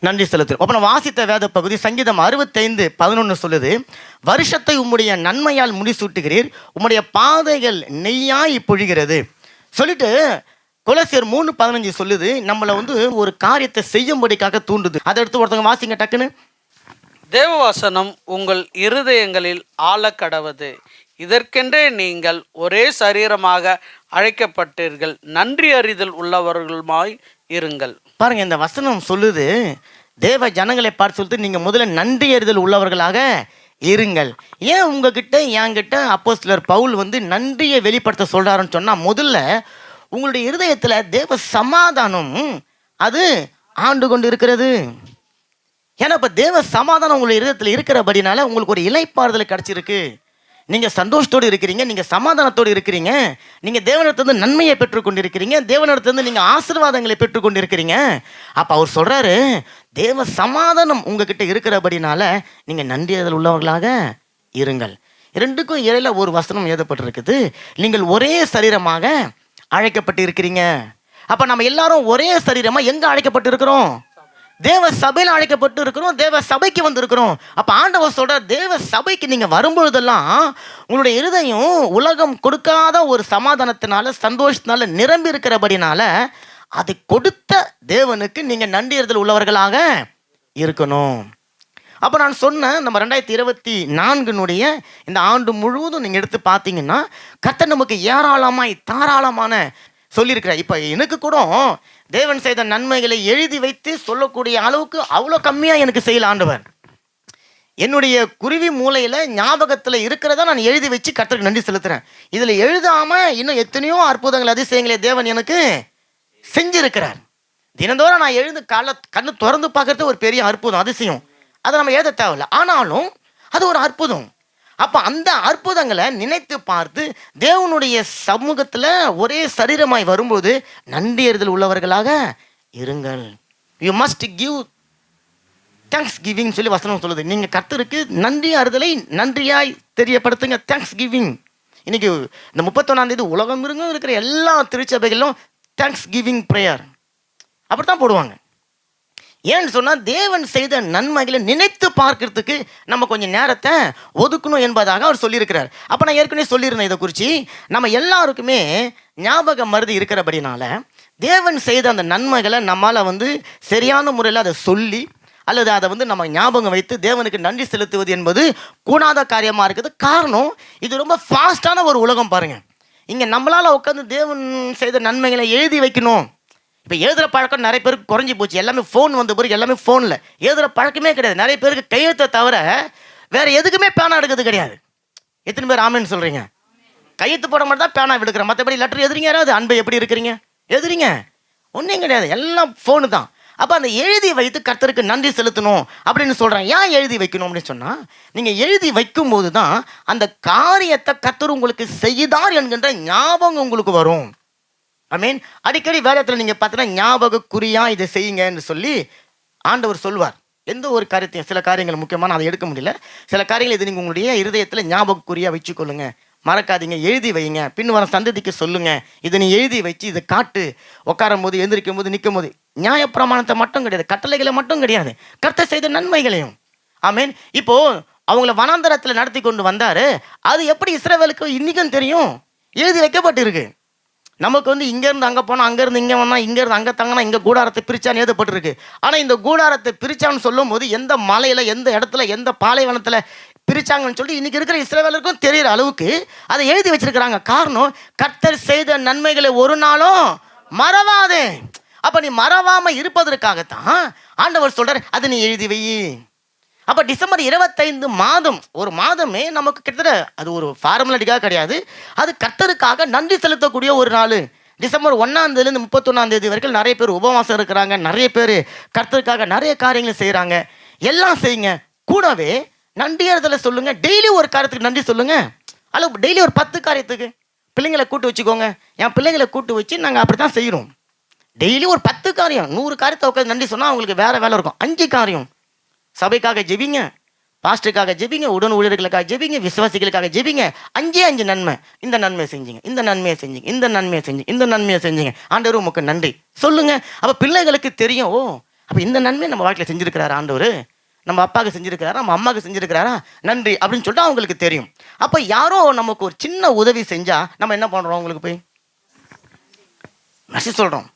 நன்றி செலுத்துறோம். அப்போ நான் வாசித்த வேத பகுதி சங்கீதம் 65:11 சொல்லுது, வருஷத்தை உம்முடைய நன்மையால் முடிசூட்டுகிறீர், உம்முடைய பாதைகள் நெய்யாய் பொழிகிறது சொல்லிட்டு கொலோசியர் 3:15 சொல்லுது, நம்மளை ஒரு காரியத்தை செய்யும்படிக்காக தூண்டுது. அதை எடுத்து ஒருத்தவங்க வாசிங்க டக்குன்னு. தேவவசனம் உங்கள் இருதயங்களில் ஆழக்கடவது, இதற்கென்றே நீங்கள் ஒரே சரீரமாக அழைக்கப்பட்டீர்கள், நன்றி அறிதல் உள்ளவர்களுமாய் இருங்கள். பாருங்க, இந்த வசனம் சொல்லுது, தேவ ஜனங்களை பார்த்து சொல்லுது, நீங்க முதல்ல நன்றி அறிதல் உள்ளவர்களாக இருங்கள். ஏன் உங்ககிட்ட என்கிட்ட அப்போஸ்தலர் பவுல் நன்றியை வெளிப்படுத்த சொல்றாருன்னு சொன்னா, முதல்ல உங்களுடைய இருதயத்துல தேவ சமாதானம் அது ஆண்டு கொண்டு இருக்கிறது. ஏன்னா இப்போ தேவ சமாதானம் உங்களுடைய இருதயத்தில் இருக்கிறபடினால உங்களுக்கு ஒரு இளைப்பாறுதல் கிடைச்சிருக்கு. நீங்கள் சந்தோஷத்தோடு இருக்கிறீங்க, நீங்கள் சமாதானத்தோடு இருக்கிறீங்க, நீங்கள் தேவனிடத்திலிருந்து நன்மையை பெற்றுக்கொண்டு இருக்கிறீங்க, தேவனிடத்திலிருந்து நீங்கள் ஆசீர்வாதங்களை பெற்றுக்கொண்டு இருக்கிறீங்க. அப்போ அவர் சொல்கிறாரு, தேவ சமாதானம் உங்ககிட்ட இருக்கிறபடினால நீங்கள் நன்றியறிதல் உள்ளவர்களாக இருங்கள். இரண்டுக்கும் இடையில ஒரு வசனம் எழுதப்பட்டிருக்குது, நீங்கள் ஒரே சரீரமாக அழைக்கப்பட்டு இருக்கிறீங்க. அப்போ நம்ம எல்லாரும் ஒரே சரீரமாக எங்கே அழைக்கப்பட்டு இருக்கிறோம்? தேவ சபையில் அழைக்கப்பட்டு இருக்கிறோம், தேவ சபைக்கு வந்திருக்கிறோம். அப்போ ஆண்டவர் சொல்ற, தேவ சபைக்கு நீங்கள் வரும்பொழுதெல்லாம் உங்களுடைய இருதயம் உலகம் கொடுக்காத ஒரு சமாதானத்தினால சந்தோஷத்தினால நிரம்பி இருக்கிறபடினால அது கொடுத்த தேவனுக்கு நீங்கள் நன்றியறிதல் உள்ளவர்களாக இருக்கணும். அப்போ நான் சொன்னேன், நம்ம 2024 இந்த ஆண்டு முழுவதும் நீங்கள் எடுத்து பார்த்தீங்கன்னா கர்த்தர் நமக்கு ஏராளமாய் தாராளமான சொல்லியிருக்கிறார். இப்போ எனக்கு கூட தேவன் செய்த நன்மைகளை எழுதி வைத்து சொல்லக்கூடிய அளவுக்கு அவ்வளோ கம்மியாக எனக்கு செய்யல ஆண்டவர். என்னுடைய குருவி மூலையில் ஞாபகத்தில் இருக்கிறதா நான் எழுதி வச்சு கர்த்தருக்கு நன்றி செலுத்துகிறேன். இதில் எழுதாமல் இன்னும் எத்தனையோ அற்புதங்கள் அதிசயங்களை தேவன் எனக்கு செஞ்சிருக்கிறார். தினந்தோறும் நான் எழுந்து கண்ணு திறந்து பார்க்கறது ஒரு பெரிய அற்புதம், அதிசயம். அதை நம்ம எழுத தேவையில்லை, ஆனாலும் அது ஒரு அற்புதம். அப்போ அந்த அற்புதங்களை நினைத்து பார்த்து தேவனுடைய சமூகத்தில் ஒரே சரீரமாய் வரும்போது நன்றியறிதல் உள்ளவர்களாக இருங்கள். You must give thanks giving சொல்லி வசனம் சொல்லுது. நீங்கள் கர்த்தருக்கு நன்றி அறிதலை நன்றியாய் தெரியப்படுத்துங்க, தேங்க்ஸ் கிவிங். இன்னைக்கு இந்த 31 உலகம் இருக்கிற எல்லா திருச்சபைகளிலும் தேங்க்ஸ் கிவிங் ப்ரேயர் அப்படி தான் போடுவாங்க. ஏன்னு சொன்னால் தேவன் செய்த நன்மைகளை நினைத்து பார்க்கறதுக்கு நம்ம கொஞ்சம் நேரத்தை ஒதுக்கணும் என்பதாக அவர் சொல்லியிருக்கிறார். அப்போ நான் ஏற்கனவே சொல்லியிருந்தேன், இதை குறித்து நம்ம எல்லாருக்குமே ஞாபக மருதி இருக்கிறபடினால தேவன் செய்த அந்த நன்மைகளை நம்மளால் சரியான முறையில் அதை சொல்லி அல்லது அதை நம்ம ஞாபகம் வைத்து தேவனுக்கு நன்றி செலுத்துவது என்பது கூடாத காரியமாக இருக்குது. காரணம், இது ரொம்ப ஃபாஸ்டான ஒரு உலகம். பாருங்கள், இங்கே நம்மளால் உட்காந்து தேவன் செய்த நன்மைகளை எழுதி வைக்கணும். இப்போ எழுதுகிற பழக்கம் நிறைய பேருக்கு குறைஞ்சி போச்சு. எல்லாமே ஃபோன் வந்த பிறகு எல்லாமே ஃபோனில் எழுதுகிற பழக்கமே கிடையாது. நிறைய பேருக்கு கையெழுத்தை தவிர வேறு எதுக்குமே பேனா எடுக்கிறது கிடையாது. எத்தனை பேர் ஆமேன்னு சொல்கிறீங்க? கையெழுத்து போட மட்டும் தான் பேனா எடுக்கிறேன், மற்றபடி லெட்டர் எதுறீங்க? யாராவது அன்பை எப்படி இருக்கிறீங்க எதுறீங்க? ஒன்றும் கிடையாது, எல்லாம் ஃபோனு தான். அப்போ அந்த எழுதி வைத்து கர்த்தருக்கு நன்றி செலுத்தணும் அப்படின்னு சொல்கிறாங்க. ஏன் எழுதி வைக்கணும் அப்படின்னு சொன்னால், நீங்கள் எழுதி வைக்கும்போது தான் அந்த காரியத்தை கர்த்தர் உங்களுக்கு செய்தார் என்கின்ற ஞாபகம் உங்களுக்கு வரும். ஐ மீன், அடிக்கடி வேதத்தில் நீங்கள் பார்த்தீங்கன்னா ஞாபகக்குறியாக இதை செய்யுங்கன்னு சொல்லி ஆண்டவர் சொல்வார். எந்த ஒரு காரியத்தையும், சில காரியங்கள் முக்கியமான அதை எடுக்க முடியல, சில காரியங்கள் இது நீங்கள் உங்களுடைய இருதயத்தில் ஞாபகக்குறியாக வச்சுக்கொள்ளுங்க, மறக்காதீங்க, எழுதி வைங்க, பின் வர சந்ததிக்கு சொல்லுங்க, இதை நீ எழுதி வச்சு இதை காட்டு, உட்காரும் போது எந்திரிக்கும் போது நிற்கும் போது. நியாயப்பிரமாணத்தை மட்டும் கிடையாது, கட்டளைகளை மட்டும் கிடையாது, கர்த்தர் செய்த நன்மைகளையும். ஐ மீன், இப்போது அவங்கள வனாந்தரத்தில் நடத்தி கொண்டு வந்தார், அது எப்படி இஸ்ரவேலுக்கு இன்றைக்கும் தெரியும், எழுதி வைக்கப்பட்டு இருக்கு. நமக்கு இங்கேருந்து அங்கே போனால், அங்கேருந்து இங்கே வந்தால், இங்கேருந்து அங்கே தங்கினா, இங்கே கூடாரத்தை பிரித்தான்னு எழுதப்பட்டிருக்கு. ஆனால் இந்த கூடாரத்தை பிரித்தான்னு சொல்லும் போது எந்த மலையில், எந்த இடத்துல, எந்த பாலைவனத்தில் பிரித்தாங்கன்னு சொல்லி இன்றைக்கி இருக்கிற இஸ்ரவேலருக்கும் தெரிகிற அளவுக்கு அதை எழுதி வச்சிருக்கிறாங்க. காரணம், கர்த்தர் செய்த நன்மைகளை ஒரு நாளும் மறவாதே. அப்போ நீ மறவாமல் இருப்பதற்காகத்தான் ஆண்டவர் சொல்கிறார், அதை நீ எழுதி வை. அப்போ டிசம்பர் 25 மாதம், ஒரு மாதமே நமக்கு கிட்டத்தட்ட அது ஒரு ஃபார்மாலிட்டிக்காக கிடையாது, அது கர்த்தருக்காக நன்றி செலுத்தக்கூடிய ஒரு நாள். டிசம்பர் 1 31 வரைக்கும் நிறைய பேர் உபவாசம் இருக்கிறாங்க, நிறைய பேர் கர்த்தருக்காக நிறைய காரியங்கள் செய்கிறாங்க. எல்லாம் செய்யுங்க, கூடவே நன்றியறிதலை சொல்லுங்க. டெய்லி ஒரு காரியத்துக்கு நன்றி சொல்லுங்க, அல்லது டெய்லி ஒரு 10 காரியத்துக்கு பிள்ளைங்களை கூட்டு வச்சுக்கோங்க. என் பிள்ளைங்களை கூட்டு வச்சு நாங்கள் அப்படி தான் செய்கிறோம். டெய்லி ஒரு 10 காரியம், 100 காரியத்தை உட்காந்து நன்றி சொன்னால் அவங்களுக்கு வேறு வேலை இருக்கும். 5 காரியம், சபைக்காக ஜெபிங்க, பாஸ்டருக்காக ஜெபிங்க, உடன் ஊழியர்களுக்காக ஜெபிங்க, விசுவாசிகளுக்காக ஜெபிங்க. 5 நன்மை, இந்த நன்மையை செஞ்சீங்க, இந்த நன்மையை செஞ்சீங்க, இந்த நன்மையை செஞ்சீங்க, இந்த நன்மையை செஞ்சீங்க, ஆண்டவர் உமக்கு நன்றி சொல்லுங்க. அப்போ பிள்ளைகளுக்கு தெரியும், ஓ அப்போ இந்த நன்மையை நம்ம வாழ்க்கையில் செஞ்சுருக்கிறாரு ஆண்டவர், நம்ம அப்பாவுக்கு செஞ்சுருக்கிறாரா, நம்ம அம்மாவுக்கு செஞ்சுருக்கிறாரா, நன்றி அப்படின்னு சொல்லிட்டு அவங்களுக்கு தெரியும். அப்போ யாரோ நமக்கு ஒரு சின்ன உதவி செஞ்சால் நம்ம என்ன பண்ணுறோம்? அவங்களுக்கு போய் மெசேஜ் சொல்கிறோம்,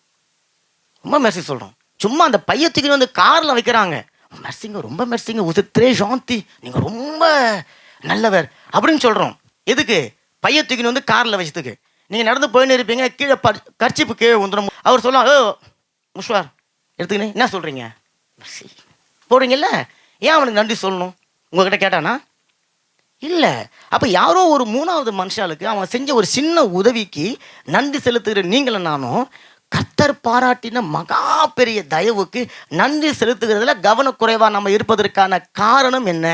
ரொம்ப மெசேஜ் சொல்கிறோம். சும்மா அந்த பையத்துக்கு வந்து காரில் வைக்கிறாங்க, மெர்சிங்க, ரொம்ப மெர்சிங்க, உசுத்ரே சாந்தி, நீங்கள் ரொம்ப நல்லவர் அப்படின்னு சொல்கிறோம். எதுக்கு? பையத்துக்கு வந்து காரில் வச்சதுக்கு. நீங்கள் நடந்து போயின்னு இருப்பீங்க, கீழே கர்ச்சிப்பு கீழே வந்துடும். அவர் சொல்லலாம், ஓ முஷ்வார் எடுத்துக்கினே என்ன சொல்கிறீங்க போடுறீங்கல்ல, ஏன் அவனுக்கு நன்றி சொல்லணும்? உங்ககிட்ட கேட்டானா? இல்லை. அப்போ யாரோ ஒரு மூணாவது மனுஷாளுக்கு அவன் செஞ்ச ஒரு சின்ன உதவிக்கு நன்றி செலுத்துகிற நீங்களும் நானும் கர்த்தர் பாராட்டின மகா பெரிய தயவுக்கு நன்றி செலுத்துகிறதுல கவனக்குறைவாக நம்ம இருப்பதற்கான காரணம் என்ன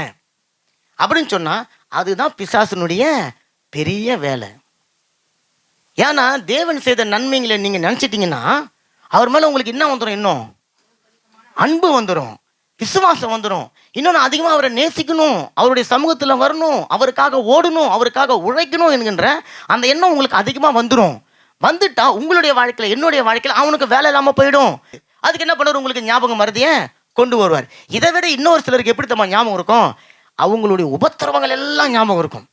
அப்படின்னு சொன்னால் அதுதான் பிசாசனுடைய பெரிய வேலை. ஏன்னா தேவன் செய்த நன்மைகளை நீங்கள் நினச்சிட்டிங்கன்னா அவர் மேலே உங்களுக்கு என்ன வந்துடும்? இன்னும் அன்பு வந்துடும், விசுவாசம் வந்துடும். இன்னொன்று அதிகமாக அவரை நேசிக்கணும், அவருடைய சமூகத்தில் வரணும், அவருக்காக ஓடணும், அவருக்காக உழைக்கணும் என்கின்ற அந்த எண்ணம் உங்களுக்கு அதிகமாக வந்துடும். வந்துட்டா உங்களுடைய வாழ்க்கையில், என்னுடைய வாழ்க்கையில் அவனுக்கு வேலை இல்லாமல் போயிடும். அதுக்கு என்ன பண்ணுவார்? உங்களுக்கு ஞாபகம் மறதியை கொண்டு வருவார். இதை விட இன்னொரு சிலருக்கு எப்படி தம்மா ஞாபகம் இருக்கும்? அவங்களுடைய உபத்திரவங்கள் எல்லாம் ஞாபகம் இருக்கும்.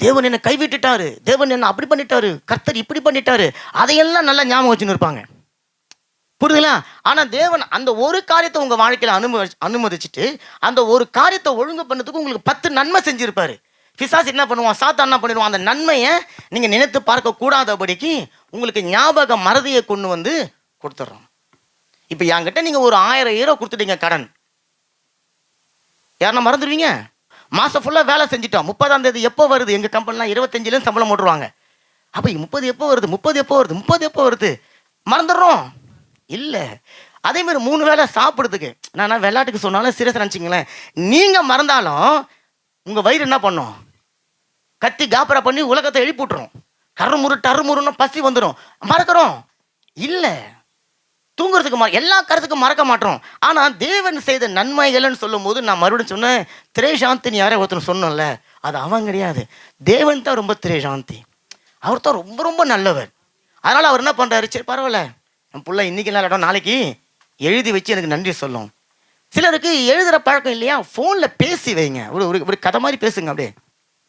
தேவன் என்னை கைவிட்டுட்டாரு, தேவன் என்ன அப்படி பண்ணிட்டாரு, கர்த்தர் இப்படி பண்ணிட்டாரு, அதையெல்லாம் நல்லா ஞாபகம் வச்சுன்னு இருப்பாங்க. புரியுதுங்களா? ஆனால் தேவன் அந்த ஒரு காரியத்தை உங்கள் வாழ்க்கையில் அனுமதிச்சுட்டு அந்த ஒரு காரியத்தை ஒழுங்கு பண்ணதுக்கு உங்களுக்கு 10 நன்மை செஞ்சுருப்பாரு. பிசாசு என்ன பண்ணுவான்? சாத்தான் என்ன பண்ணிடுவான்? அந்த நன்மையை நீங்கள் நினைத்து பார்க்க கூடாதபடிக்கு உங்களுக்கு ஞாபக மறதியை கொண்டு வந்து கொடுத்துட்றோம். இப்போ என்கிட்ட நீங்கள் ஒரு 1000 யூரோ கொடுத்துட்டீங்க கடன், யாருன்னா மறந்துடுவீங்க? மாதம் ஃபுல்லாக வேலை செஞ்சுட்டோம், 30ஆம் தேதி எப்போ வருது? எங்கள் கம்பெனிலாம் 25லேருந்து சம்பளம் போட்டுருவாங்க. அப்போ 30 எப்போ வருது, 30 எப்போ வருது, 30 எப்போ வருது, மறந்துடுறோம். இல்லை, அதேமாதிரி 3 வேளை சாப்பிட்றதுக்கு நான் விளையாட்டுக்கு சொன்னாலும் சீரியஸாக நினச்சிங்களேன், நீங்கள் மறந்தாலும் உங்கள் வயிறு என்ன பண்ணும்? கத்தி காப்பரா பண்ணி உலகத்தை எழுப்பி விட்டுரும். டருமுருன்னு பசி வந்துடும், மறக்கிறோம். இல்லை, தூங்குறதுக்கு எல்லா கருத்துக்கும் மறக்க மாட்டோம். ஆனால் தேவன் செய்த நன்மைகள்னு சொல்லும் போது நான் மறுபடியும் சொன்னேன், திரேஷாந்தின்னு யாரே ஒருத்தர் சொன்னோம்ல, அது அவன் கிடையாது, தேவன் தான் ரொம்ப திரேஷாந்தி. அவர் தான் ரொம்ப ரொம்ப நல்லவர். அதனால் அவர் என்ன பண்ணுறாரு? சரி பரவாயில்ல, என் பிள்ளை இன்றைக்கி இடம் நாளைக்கு எழுதி வச்சு எனக்கு நன்றி சொல்லும். சிலருக்கு எழுதுகிற பழக்கம் இல்லையா, ஃபோனில் பேசி வைங்க, ஒரு கதை மாதிரி பேசுங்க, அப்படியே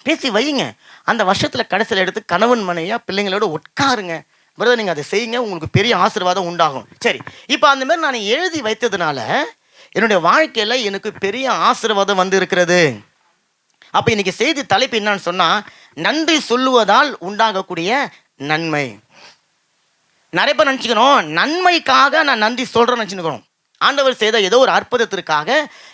பேசி வைங்க. அந்த வருஷத்தில் கடைசியில் எடுத்து கணவன் மனைவியாக பிள்ளைங்களோட உட்காருங்க. பிரதர் நீங்கள் அதை செய்யுங்க, உங்களுக்கு பெரிய ஆசீர்வாதம் உண்டாகும். சரி, இப்போ அந்த மாதிரி நான் எழுதி வைத்ததுனால என்னுடைய வாழ்க்கையில் எனக்கு பெரிய ஆசீர்வாதம் வந்து இருக்கிறது. அப்போ இன்றைக்கி செய்தி தலைப்பு என்னன்னு சொன்னால், நன்றி சொல்லுவதால் உண்டாகக்கூடிய நன்மை. நிறைய பேர் நினச்சிக்கிறோம் நன்மைக்காக நான் நன்றி சொல்கிறேன்னு நினச்சிக்கிறோம். ஆண்டவர் செய்த ஏதோ ஒரு அற்புதத்திற்காக,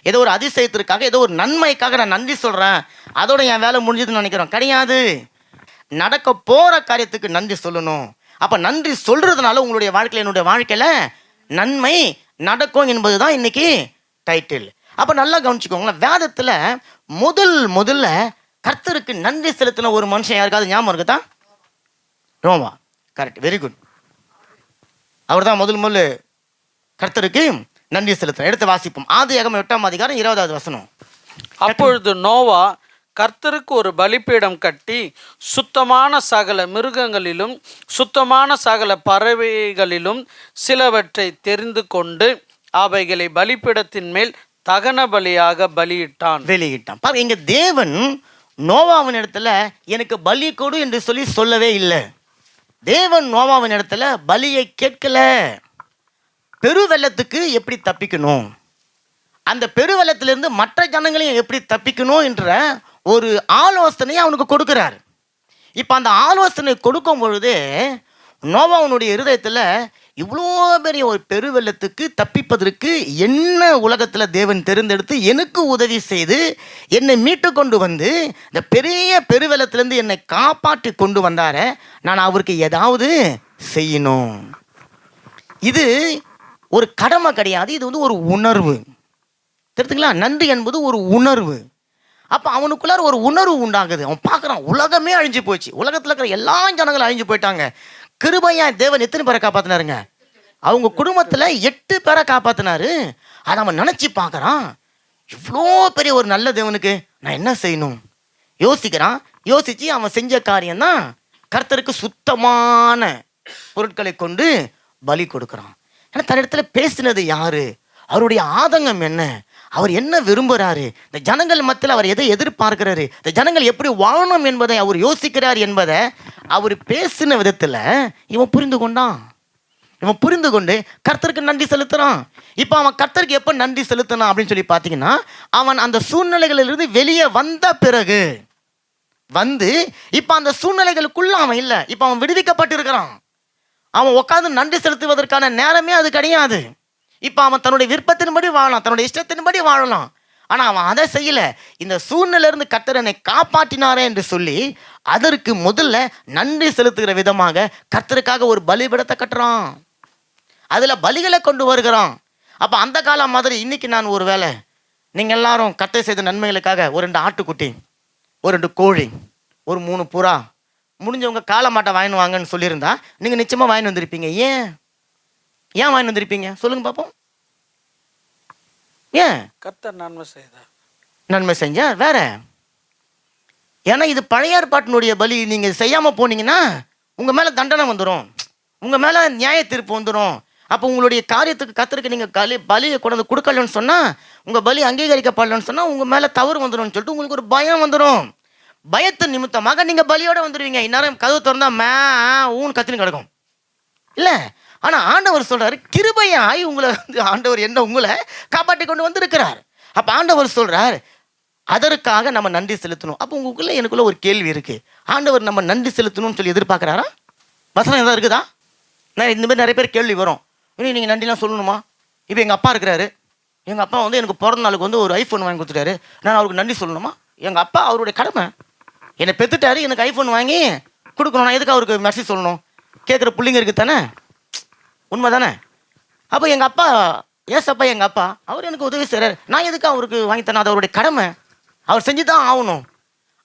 ஏதோ ஒரு அதிசயத்திற்காக, ஏதோ ஒரு நன்மைக்காக நான் நன்றி சொல்கிறேன், அதோட என் வேலை முடிஞ்சதுன்னு நினைக்கிறோம். கிடையாது, நடக்க போகிற காரியத்துக்கு நன்றி சொல்லணும். அப்போ நன்றி சொல்கிறதுனால உங்களுடைய வாழ்க்கையில், என்னுடைய வாழ்க்கையில் நன்மை நடக்கும் என்பது தான் இன்றைக்கி டைட்டில். அப்போ நல்லா கவனிச்சுக்கோங்களேன், வேதத்தில் முதல்ல கர்த்தருக்கு நன்றி செலுத்தின ஒரு மனுஷன் யாருக்காவது ஞாபகம் இருக்குதா? ரோமா. Correct, very good. அவர் தான் முதல் கர்த்தருக்கு நன்றி செலுத்தினார். எடுத்து வாசிப்போம். ஆதியாகமம் 8ஆம் அதிகாரம் 20வது வசனம். அப்பொழுது நோவா கர்த்தருக்கு ஒரு பலிபீடம் கட்டி சுத்தமான சகல மிருகங்களிலும் சுத்தமான சகல பறவைகளிலும் சிலவற்றை தெரிந்து கொண்டு அவைகளை பலிபீடத்தின் மேல் தகன பலியாக வெளியிட்டான். பாருங்க, இங்க தேவன் நோவாவின் இடத்துல எனக்கு பலி கொடு என்று சொல்லவே இல்லை. தேவன் நோவாவின் இடத்துல பலியை கேட்கல. பெருவெள்ளத்துக்கு எப்படி தப்பிக்கணும், அந்த பெருவெள்ளத்திலிருந்து மற்ற ஜனங்களையும் எப்படி தப்பிக்கணும் என்ற ஒரு ஆலோசனையை அவனுக்கு கொடுக்கிறார். இப்போ அந்த ஆலோசனை கொடுக்கும் பொழுது நோவாவுடைய இருதயத்தில் இவ்வளோ பெரிய ஒரு பெருவெள்ளத்துக்கு தப்பிப்பதற்கு என்ன உலகத்தில் தேவன் தெரிந்தெடுத்து எனக்கு உதவி செய்து என்னை மீட்டு கொண்டு வந்து இந்த பெரிய பெருவெள்ளத்திலேருந்து என்னை காப்பாற்றி கொண்டு வந்தார, நான் அவருக்கு ஏதாவது செய்யணும். இது ஒரு கடமை கிடையாது, இது வந்து ஒரு உணர்வு. தெரிஞ்சுங்களா? நன்றி என்பது ஒரு உணர்வு. அப்போ அவனுக்குள்ளார ஒரு உணர்வு உண்டாகுது. அவன் பார்க்குறான், உலகமே அழிஞ்சு போச்சு, உலகத்தில் இருக்கிற எல்லா ஜனங்களும் அழிஞ்சு போயிட்டாங்க. கிருபையா தேவன் எத்தனை பேரை காப்பாற்றினாருங்க? அவங்க குடும்பத்தில் 8 பேரை காப்பாற்றினாரு. அதை அவன் நினச்சி பார்க்குறான், இவ்வளோ பெரிய ஒரு நல்ல தேவனுக்கு நான் என்ன செய்யணும் யோசிக்கிறான். யோசித்து அவன் செஞ்ச காரியம்தான் கர்த்தருக்கு சுத்தமான பொருட்களை கொண்டு பலி கொடுக்குறான். ஆனால் தன்னிடத்துல பேசினது யாரு, அவருடைய ஆதங்கம் என்ன, அவர் என்ன விரும்புகிறாரு, இந்த ஜனங்கள் மத்தியில் அவர் எதை எதிர்பார்க்கிறாரு, இந்த ஜனங்கள் எப்படி வாழணும் என்பதை அவர் யோசிக்கிறார் என்பதை அவர் பேசின விதத்தில் இவன் புரிந்து கொண்டான். இவன் புரிந்து கொண்டு கர்த்தருக்கு நன்றி செலுத்துறான். இப்போ அவன் கர்த்தருக்கு எப்போ நன்றி செலுத்தினான் அப்படின்னு சொல்லி பார்த்தீங்கன்னா, அவன் அந்த சூழ்நிலைகளிலிருந்து வெளியே வந்த பிறகு வந்து இப்போ அந்த சூழ்நிலைகளுக்குள்ள அவன் இல்லை, இப்போ அவன் விடுவிக்கப்பட்டிருக்கிறான். அவன் உட்காந்து நன்றி செலுத்துவதற்கான நேரமே அது கிடையாது. இப்போ அவன் தன்னுடைய விருப்பத்தின்படி வாழலாம், தன்னுடைய இஷ்டத்தின்படி வாழலாம். ஆனால் அவன் அதை செய்யலை. இந்த சூழ்நிலையிலிருந்து கர்த்தர் என்னை காப்பாற்றினாரே என்று சொல்லி அதற்கு முதல்ல நன்றி செலுத்துகிற விதமாக கர்த்தருக்காக ஒரு பலிபீடத்தை கட்டுறான், அதில் பலிகளை கொண்டு வருகிறான். அப்போ அந்த காலம் மாதிரி இன்னைக்கு நான் ஒரு வேளை நீங்கள் எல்லாரும் கர்த்தர் செய்த நன்மைகளுக்காக ஒரு 2 ஆட்டுக்குட்டி, ஒரு 2 கோழி, ஒரு 3 புறா, முடிஞ்சவங்க காளை மாட்டை வாங்கின்னு வாங்கன்னு சொல்லியிருந்தா நீங்கள் நிச்சயமாக வாங்கி வந்திருப்பீங்க. ஏன் வாங்கி வந்திருப்பீங்க சொல்லுங்க பார்ப்போம். ஏன்? கர்த்தர் நன்மை செய்தார். நன்மை செஞ்ச வேற. ஏன்னா இது பழைய ஏற்பாட்டினுடைய பலி. நீங்கள் செய்யாமல் போனீங்கன்னா உங்கள் மேலே தண்டனை வந்துடும், உங்கள் மேலே நியாய தீர்ப்பு வந்துடும். அப்போ உங்களுடைய காரியத்துக்கு கர்த்தருக்கு நீங்கள் பலியை கொண்டு வந்து கொடுக்கலன்னு சொன்னால், உங்கள் பலி அங்கீகரிக்கப்படலன்னு சொன்னால் உங்கள் மேலே தவறு வந்துடும் சொல்லிட்டு உங்களுக்கு ஒரு பயம் வந்துடும். பயத்து நிமித்தமாக நீங்கள் பலியோட வந்துடுவீங்க. இந்நேரம் கதவு திறந்தா ஊன்னு கத்தின்னு கிடக்கும் இல்லை. ஆனால் ஆண்டவர் சொல்கிறார், கிருபையாய் உங்களை ஆண்டவர் என்ன உங்களை காப்பாற்றி கொண்டு வந்திருக்கிறார். அப்போ ஆண்டவர் சொல்கிறார் அதற்காக நம்ம நன்றி செலுத்தணும். அப்போ உங்களுக்குள்ள எனக்குள்ள ஒரு கேள்வி இருக்குது, ஆண்டவர் நம்ம நன்றி செலுத்தணும்னு சொல்லி எதிர்பார்க்குறாரா? வசனம் எதாவது இருக்குதா? நான் இந்த மாதிரி நிறைய பேர் கேள்வி வரும், இன்னும் நீங்கள் நன்றிலாம் சொல்லணுமா? இப்போ எங்கள் அப்பா இருக்கிறாரு, எங்கள் அப்பா வந்து எனக்கு பிறந்த நாளுக்கு வந்து ஒரு ஐஃபோன் வாங்கி கொடுத்துட்டாரு, நான் அவருக்கு நன்றி சொல்லணுமா? எங்கள் அப்பா அவருடைய கடமை, என்னை பெற்றுட்டாரு, எனக்கு ஐஃபோன் வாங்கி கொடுக்கணும், நான் எதுக்கு அவருக்கு மெசேஜ் சொல்லணும்? கேட்குற பிள்ளைங்க இருக்குது தானே, உண்மை தானே? அப்போ எங்கள் அப்பா ஏசப்பா எங்கள் அப்பா அவர் எனக்கு உதவி செய்கிறார், நான் எதுக்கு அவருக்கு வாங்கி தரேன்? அது அவருடைய கடமை, அவர் செஞ்சு தான் ஆகணும்.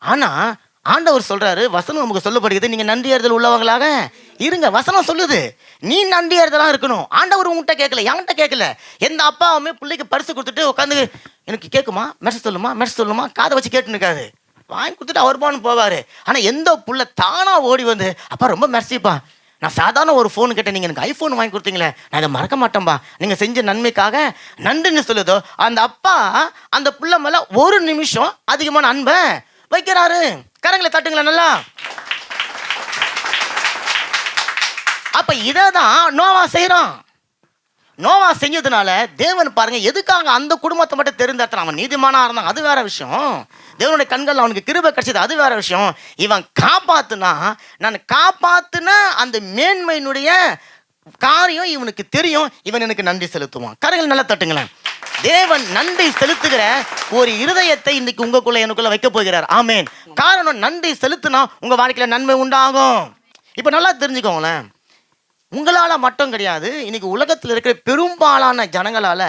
ஆனால் ஆண்டவர் சொல்கிறாரு, வசனம் நமக்கு சொல்லப்படுகிறது, நீங்கள் நன்றியறிதல் உள்ளவங்களாக இருங்க. வசனம் சொல்லுது நீ நன்றியறிதலாக இருக்கணும். ஆண்டவர் உங்கள்கிட்ட கேட்கல, என்கிட்ட கேட்கல. எந்த அப்பாவுமே பிள்ளைக்கு பரிசு கொடுத்துட்டு உட்காந்து எனக்கு கேட்குமா, மெசேஜ் சொல்லுமா காதை வச்சு கேட்டுன்னு இருக்காது, வாங்கி கொடுத்துட்டு அவர் பான்னு போவார். ஆனால் எந்த புள்ள தானாக ஓடி வந்து அப்பா ரொம்ப மெர்சிப்பா, நான் சாதாரண ஒரு ஃபோன் கேட்டேன், நீங்கள் எனக்கு ஐஃபோன் வாங்கி கொடுத்தீங்களே, நான் இதை மறக்க மாட்டேன்பா, நீங்கள் செஞ்ச நன்மைக்காக நன்றின்னு சொல்லுதோ, அந்த அப்பா அந்த புள்ள மேலே ஒரு நிமிஷம் அதிகமான அன்பை வைக்கிறாரு. கரங்களை தட்டுங்களா நல்லா. அப்ப இதை தான் நோவா செய்யறான். நோவா செஞ்சதுனால தேவன் பாருங்க எதுக்காக அந்த குடும்பத்தை மட்டும் தெரிந்தாத்தான். அவன் நீதிமானா இருந்தான், அது வேற விஷயம். தேவனுடைய கண்கள் அவனுக்கு கிருபை கிடைச்சது, அது வேற விஷயம். இவன் காப்பாத்துனா, நான் காப்பாத்துன அந்த மேன்மையினுடைய காரியம் இவனுக்கு தெரியும், இவன் எனக்கு நன்றி செலுத்துவான். கரங்கள் நல்லா தட்டுங்களேன். தேவன் நன்றி செலுத்துகிற ஒரு இருதயத்தை இன்னைக்கு உங்களுக்குள்ள எனக்குள்ள வைக்க போகிறார். ஆமேன். காரணம், நன்றி செலுத்தினா உங்க வாழ்க்கையில நன்மை உண்டாகும். இப்ப நல்லா தெரிஞ்சுக்கோங்களேன், உங்களால மட்டும் கிடையாது, இன்னைக்கு உலகத்தில் இருக்கிற பெரும்பாலான ஜனங்களால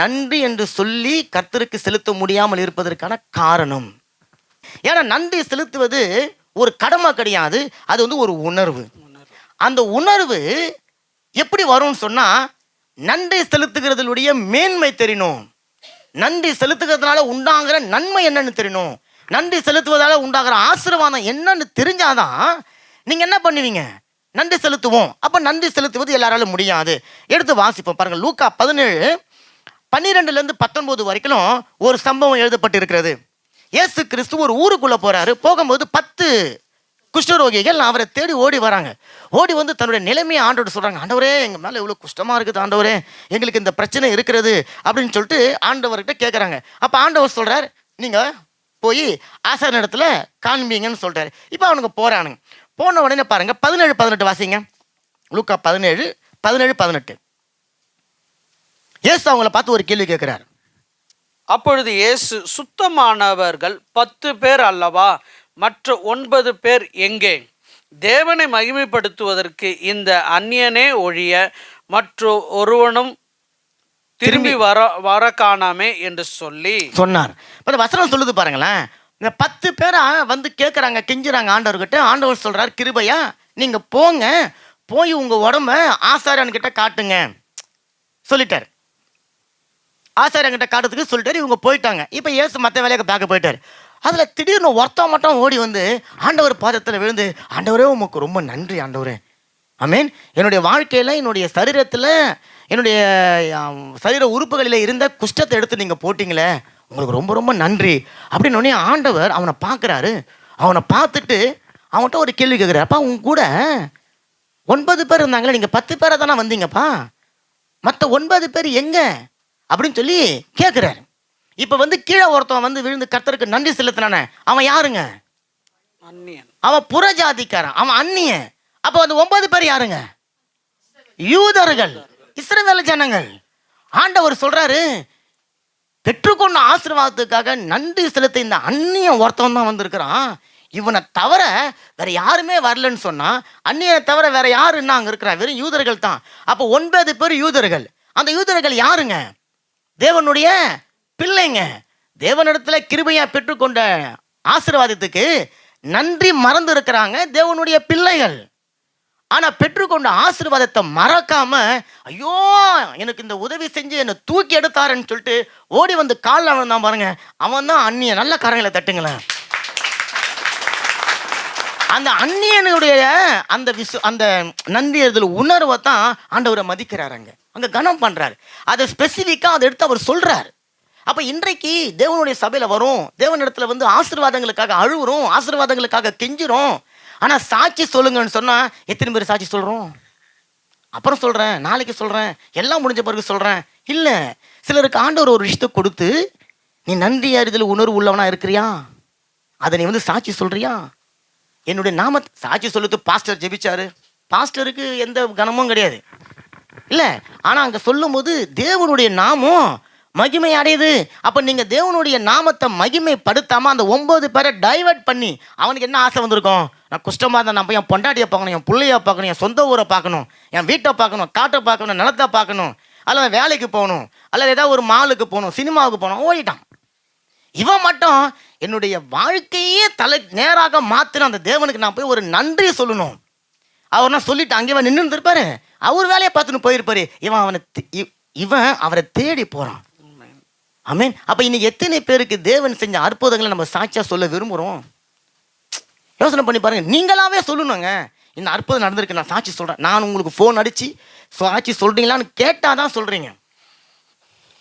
நன்றி என்று சொல்லி கர்த்தருக்கு செலுத்த முடியாமல் இருப்பதற்கான காரணம், ஏன்னா நன்றி செலுத்துவது ஒரு கடமை கிடையாது, அது வந்து ஒரு உணர்வு. அந்த உணர்வு எப்படி வரும்னு சொன்னா, நன்றி செலுத்துகிறதுடைய மேன்மை தெரியணும், நன்றி செலுத்துகிறதுனால உண்டாகிற நன்மை என்னன்னு தெரியணும், நன்றி செலுத்துவதால உண்டாகிற ஆசீர்வாதம் என்னன்னு தெரிஞ்சாதான் நீங்க என்ன பண்ணுவீங்க, நன்றி செலுத்துவோம். அப்ப நன்றி செலுத்துவது எல்லாராலும் முடியாது. எடுத்து வாசிப்போம் பாருங்க, லூக்கா 17:12-19 வரைக்கும் ஒரு சம்பவம் எழுதப்பட்டு இருக்கிறது. இயேசு கிறிஸ்து ஒரு ஊருக்குள்ள போறாரு. போகும்போது 10 குஷ்டரோகிகள் அவரை தேடி ஓடி வராங்க. ஓடி வந்து தன்னுடைய நிலைமையை ஆண்டவர் சொல்றாங்க, ஆண்டவரே எங்க மேல இவ்வளவு குஷ்டமா இருக்குது, ஆண்டவரே எங்களுக்கு இந்த பிரச்சனை இருக்கிறது அப்படின்னு சொல்லிட்டு ஆண்டவர்கிட்ட கேட்கறாங்க. அப்ப ஆண்டவர் சொல்றாரு, நீங்க போய் ஆசாரியன் இடத்துல காண்பீங்கன்னு சொல்றாரு. இப்ப அவனுக்கு போறானுங்க. போன உடனே பாருங்க 17-18 வாசிங்க. லூக்கா 17:17-18. இயேசு அவங்கள பார்த்து ஒரு கேள்வி கேட்கிறார். அப்பொழுது இயேசு, சுத்தமானவர்கள் 10 பேர் அல்லவா, மற்ற 9 பேர் எங்கே? தேவனை மகிமைப்படுத்துவதற்கு இந்த அந்நியனே ஒழிய மற்ற ஒருவனும் திரும்பி வர காணாமே என்று சொல்லி சொன்னார். வசனம் சொல்லுது பாருங்களேன், இந்த 10 பேரை வந்து கேட்குறாங்க, கெஞ்சுறாங்க ஆண்டவர்கிட்ட. ஆண்டவர் சொல்றார், கிருபையா நீங்க போங்க, போய் உங்க உடம்ப ஆசாரியன்கிட்ட காட்டுங்க சொல்லிட்டார். ஆசாரியன்கிட்ட காட்டுறதுக்கு சொல்லிட்டாரு. இவங்க போயிட்டாங்க. இப்போ இயேசு மற்ற வேலையை பார்க்க போயிட்டார். அதில் திடீர்னு ஒருத்தன் மட்டும் ஓடி வந்து ஆண்டவர் பாதத்தில் விழுந்து, ஆண்டவரே உமக்கு ரொம்ப நன்றி ஆண்டவரே, ஆமேன், என்னுடைய வாழ்க்கையில் என்னுடைய சரீரத்தில் என்னுடைய சரீர உறுப்புகளில் இருந்த குஷ்டத்தை எடுத்து நீங்கள் போட்டிங்களே, உங்களுக்கு ரொம்ப ரொம்ப நன்றி அப்படின்னு உடனே ஆண்டவர் அவனை பார்க்குறாரு. அவனை பார்த்துட்டு அவன்கிட்ட ஒரு கேள்வி கேட்குறாரு. அப்பா, உங்க கூட 9 பேர் இருந்தாங்களே, நீங்கள் 10 பேரை தானே வந்தீங்கப்பா, மற்ற 9 பேர் எங்க அப்படின்னு சொல்லி கேட்குறாரு. இப்போ வந்து கீழே ஒருத்தன் வந்து விழுந்து கர்த்தருக்கு நன்றி செலுத்தினானே, அவன் யாருங்க? அந்நியன். அவன் புறஜாதிக்காரன், அவன் அந்நியன். அப்போ அந்த 9 பேர் யாருங்க? யூதர்கள், இஸ்ரவேல் ஜனங்கள். ஆண்டவர் சொல்றாரு, பெற்றுக்கொண்ட ஆசீர்வாதத்துக்காக நன்றி செலுத்த இந்த அந்நியன் ஒருத்தவன் தான் வந்திருக்கிறான். இவனை தவிர வேற யாருமே வரலன்னு சொன்னா, அந்நியனை தவிர வேற யாருன்னா அங்க இருக்கிறா? வெறும் யூதர்கள் தான். அப்போ 9 பேர் யூதர்கள். அந்த யூதர்கள் யாருங்க? தேவனுடைய பிள்ளைங்க. தேவனிடத்துல கிருபையா பெற்றுக்கொண்ட ஆசீர்வாதத்துக்கு நன்றி மறந்து இருக்கிறாங்க தேவனுடைய பிள்ளைகள். ஆனா பெற்றுக்கொண்ட ஆசீர்வாதத்தை மறக்காம, ஐயோ எனக்கு இந்த உதவி செஞ்சு என்னை தூக்கி எடுத்தாருன்னு சொல்லிட்டு ஓடி வந்து காலில் விழுந்தான் பாருங்க, அவன் தான் அந்நியன். நல்ல கரங்களை தட்டுங்களேன். அந்த அந்நியனுடைய அந்த நன்றியறிதல் உணர்வை தான் ஆண்டவரை மதிக்கிறாருங்க, அங்க கனம் பண்றாரு. அதை ஸ்பெசிஃபிக்கா அதை எடுத்து அவர் சொல்றாரு. அப்ப இன்றைக்கு தேவனுடைய சபையில வரும், தேவனிடத்துல வந்து ஆசீர்வாதங்களுக்காக அழுவுறோம், ஆசீர்வாதங்களுக்காக கெஞ்சுறோம். ஆனா சாட்சி சொல்லுங்கன்னு சொன்னா எத்தனை பேர் சாட்சி சொல்றோம்? அப்புறம் சொல்றேன், நாளைக்கு சொல்றேன், எல்லாம் முடிஞ்ச பிறகு சொல்றேன். இல்ல, சிலருக்கு ஆண்டவர் ஒரு விஷயத்தை கொடுத்து, நீ நன்றி அறிதல் உணர்வு உள்ளவனா இருக்கிறியா, அதை நீ வந்து சாட்சி சொல்றியா? என்னுடைய நாமத்தை சாட்சி சொல்லுது. பாஸ்டர் ஜெபிச்சாரு, பாஸ்டருக்கு எந்த கனமும் கிடையாது இல்ல. ஆனா அங்க சொல்லும் போது தேவனுடைய நாமம் மகிமை அடையுது. அப்ப நீங்க தேவனுடைய நாமத்தை மகிமைப்படுத்தாம அந்த 9 பேரை டைவர்ட் பண்ணி, அவனுக்கு என்ன ஆசை வந்திருக்கும்? நான் குஷ்டமா தான், நான் போய் என் பொண்டாட்டியை பார்க்கணும், என் பிள்ளைய பார்க்கணும், என் சொந்த ஊரை பார்க்கணும், என் வீட்டை பார்க்கணும், காட்டை பார்க்கணும், நிலத்தை பார்க்கணும், அல்லது வேலைக்கு போகணும், அல்லது ஏதாவது ஒரு மாலுக்கு போகணும், சினிமாவுக்கு போகணும், ஓடிட்டான். இவன் மட்டும் என்னுடைய வாழ்க்கையே தலை நேராக மாத்தின அந்த தேவனுக்கு நான் போய் ஒரு நன்றி சொல்லணும். அவர்னா சொல்லிட்டு அங்கே நின்று இருந்திருப்பாரு, அவர் வேலையை பார்த்துன்னு போயிருப்பாரு. இவன் அவரை தேடி போறான். ஆமென். அப்ப இன்னைக்கு எத்தனை பேருக்கு தேவன் செஞ்ச அற்புதங்களை நம்ம சாட்சியா சொல்ல விரும்புறோம்? யோசனை பண்ணி பாருங்க. நீங்களாவே சொல்லணுங்க, இந்த அற்புதம் நடந்திருக்கு, நான் சாட்சி சொல்றேன். நான் உங்களுக்கு ஃபோன் அடிச்சு சாட்சி சொல்றீங்களான்னு கேட்டாதான் சொல்றீங்க.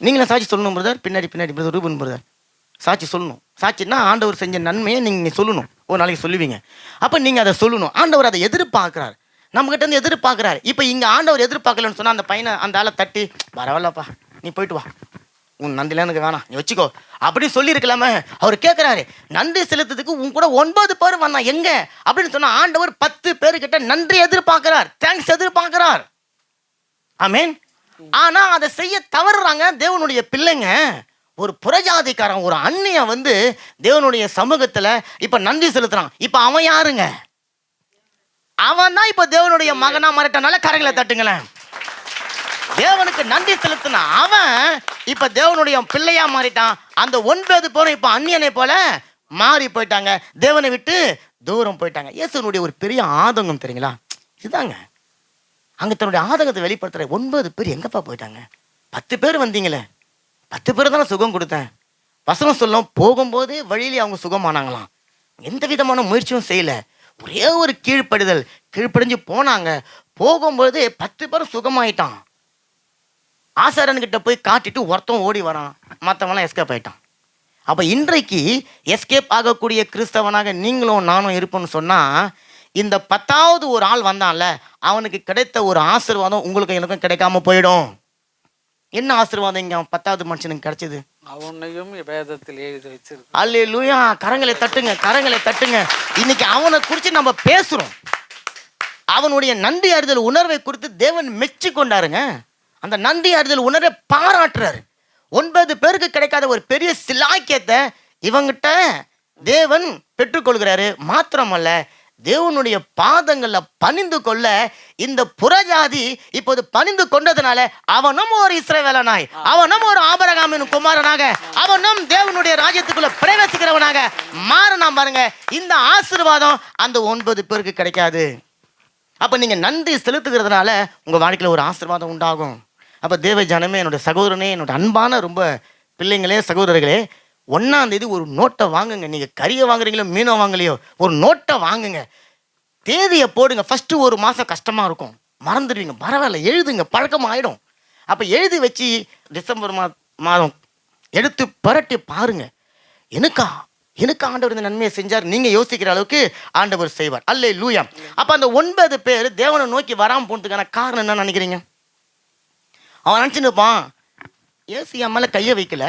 நீங்களும் சாட்சி சொல்லணும் பிரதர். பின்னாடி பிரதர் ரூபன் பிரதர் சாட்சி சொல்லணும். சாட்சின்னா ஆண்டவர் செஞ்ச நன்மையை நீங்க சொல்லணும். ஒரு நாளைக்கு சொல்லுவீங்க. அப்ப நீங்க அதை சொல்லணும். ஆண்டவர் அதை எதிர்பார்க்கிறார், நம்ம கிட்ட இருந்து எதிர்பார்க்கிறார். இப்ப இங்க ஆண்டவர் எதிர்பார்க்கலன்னு சொன்னா அந்த பையனை அந்த ஆளை தட்டி, பரவாயில்லப்பா நீ போயிட்டு வா, உன் நன்றிலாம் எனக்கு வேணாம், நீ வச்சுக்கோ அப்படின்னு சொல்லியிருக்கலாமே. அவர் கேட்கிறாரு, நன்றி செலுத்துறதுக்கு உன் கூட 9 பேர் வந்தான் எங்க அப்படின்னு சொன்னா, ஆண்டவர் 10 பேர்கிட்ட நன்றி எதிர்பார்க்கிறார், தேங்க்ஸ் எதிர்பார்க்கிறார். ஆமென். ஆனா அதை செய்ய தவறுறாங்க தேவனுடைய பிள்ளைங்க. ஒரு புறஜாதிக்காரன், ஒரு அந்நியன் வந்து தேவனுடைய சமூகத்துல இப்ப நன்றி செலுத்துறான். இப்ப அவன் யாருங்க? அவன் தான் இப்ப தேவனுடைய மகனா மாறிட்டனால கரங்களை தட்டுங்களேன். தேவனுக்கு நன்றி செலுத்தின அவன் இப்ப தேவனுடைய பிள்ளையா மாறிட்டான். அந்த 9 பேரும் இப்ப அந்நியனை போல மாறி போயிட்டாங்க, தேவனை விட்டு தூரம் போயிட்டாங்க. இயேசுனுடைய ஒரு பெரிய ஆதங்கம் தெரியுங்களா? இதுதாங்க அங்க தன்னுடைய ஆதங்கத்தை வெளிப்படுத்துற. 9 பேர் எங்கப்பா போயிட்டாங்க? 10 பேர் வந்தீங்களே, 10 பேர் தானே சுகம் கொடுத்தேன். வசனம் சொல்லும், போகும்போதே வழியிலே அவங்க சுகமானாங்களாம். எந்த விதமான முயற்சியும் செய்யல, ஒரே ஒரு கீழ்ப்படிஞ்சு போனாங்க. போகும்போது 10 பேர் சுகமாயிட்டான். ஆசாரன்கிட்ட போய் காட்டிட்டு ஒருத்தன் ஓடி வரான், மற்றவங்களாம் எஸ்கேப் ஆயிட்டான். அப்ப இன்றைக்கு எஸ்கேப் ஆகக்கூடிய கிறிஸ்தவனாக நீங்களும் நானும் இருப்போம்னு சொன்னா, இந்த 10வது ஒரு ஆள் வந்தான்ல, அவனுக்கு கிடைத்த ஒரு ஆசீர்வாதம் உங்களுக்கு எனக்கும் கிடைக்காம போயிடும். என்ன ஆசீர்வாதம் இங்க 10வது மனுஷனுக்கு கிடைச்சது? அவனையும் வேதத்தில் எழுதி வச்சிருக்கு. அல்லேலூயா. கரங்களை தட்டுங்க, கரங்களை தட்டுங்க. இன்னைக்கு அவனை குறித்து நம்ம பேசுறோம். அவனுடைய நன்றி அறிதல் உணர்வை குறித்து தேவன் மெச்சி கொண்டாருங்க. அந்த நன்றி அறிதல் உணர்வை பாராட்டுறாரு. 9 பேருக்கு கிடைக்காத ஒரு பெரிய சிலாக்கியத்தை இவங்கிட்ட தேவன் பெற்றுக்கொள்கிறாரு. மாத்திரமல்ல, தேவனுடைய பாதங்கள்ல பணிந்து கொள்ள இந்த புறஜாதி இப்போது பணிந்து கொண்டதுனால அவனும் ஒரு இஸ்ரவேலனாய், அவனும் ஒரு ஆபிரகாமின் குமாரனாக, அவனும் தேவனுடைய ராஜ்யத்துக்குள்ள பிரவேசிக்கிறவனாக மாறினா பாருங்க. இந்த ஆசீர்வாதம் அந்த 9 பேருக்கு கிடைக்காது. அப்ப நீங்க நன்றி செலுத்துகிறதுனால உங்க வாழ்க்கையில ஒரு ஆசீர்வாதம் உண்டாகும். அப்ப தேவ ஜனமே, என்னோட சகோதரனே, என்னோட அன்பான ரொம்ப பிள்ளைங்களே, சகோதரர்களே, 1ஆம் தேதி ஒரு நோட்டை வாங்குங்க. நீங்க கறியை வாங்குறீங்களோ மீனோ வாங்கலையோ, ஒரு நோட்டை வாங்குங்க. தேதியை போடுங்க. ஃபர்ஸ்ட் ஒரு மாசம் கஷ்டமா இருக்கும், மறந்துடுவீங்க, பரவாயில்ல எழுதுங்க, பழக்கம் ஆயிடும். அப்போ எழுதி வச்சு டிசம்பர் மாதம் எடுத்து புரட்டி பாருங்க. எனக்கு ஆண்டவர் இந்த நன்மையை செஞ்சார் நீங்க யோசிக்கிற அளவுக்கு ஆண்டவர் செய்வார். அல்லேலூயா. அப்ப அந்த 9 பேர் தேவனை நோக்கி வராம போனதுக்கான காரணம் என்ன நினைக்கிறீங்க? அவன் நினைச்சுன்னு இருப்பான், ஏசு என் மேல கையை வைக்கல,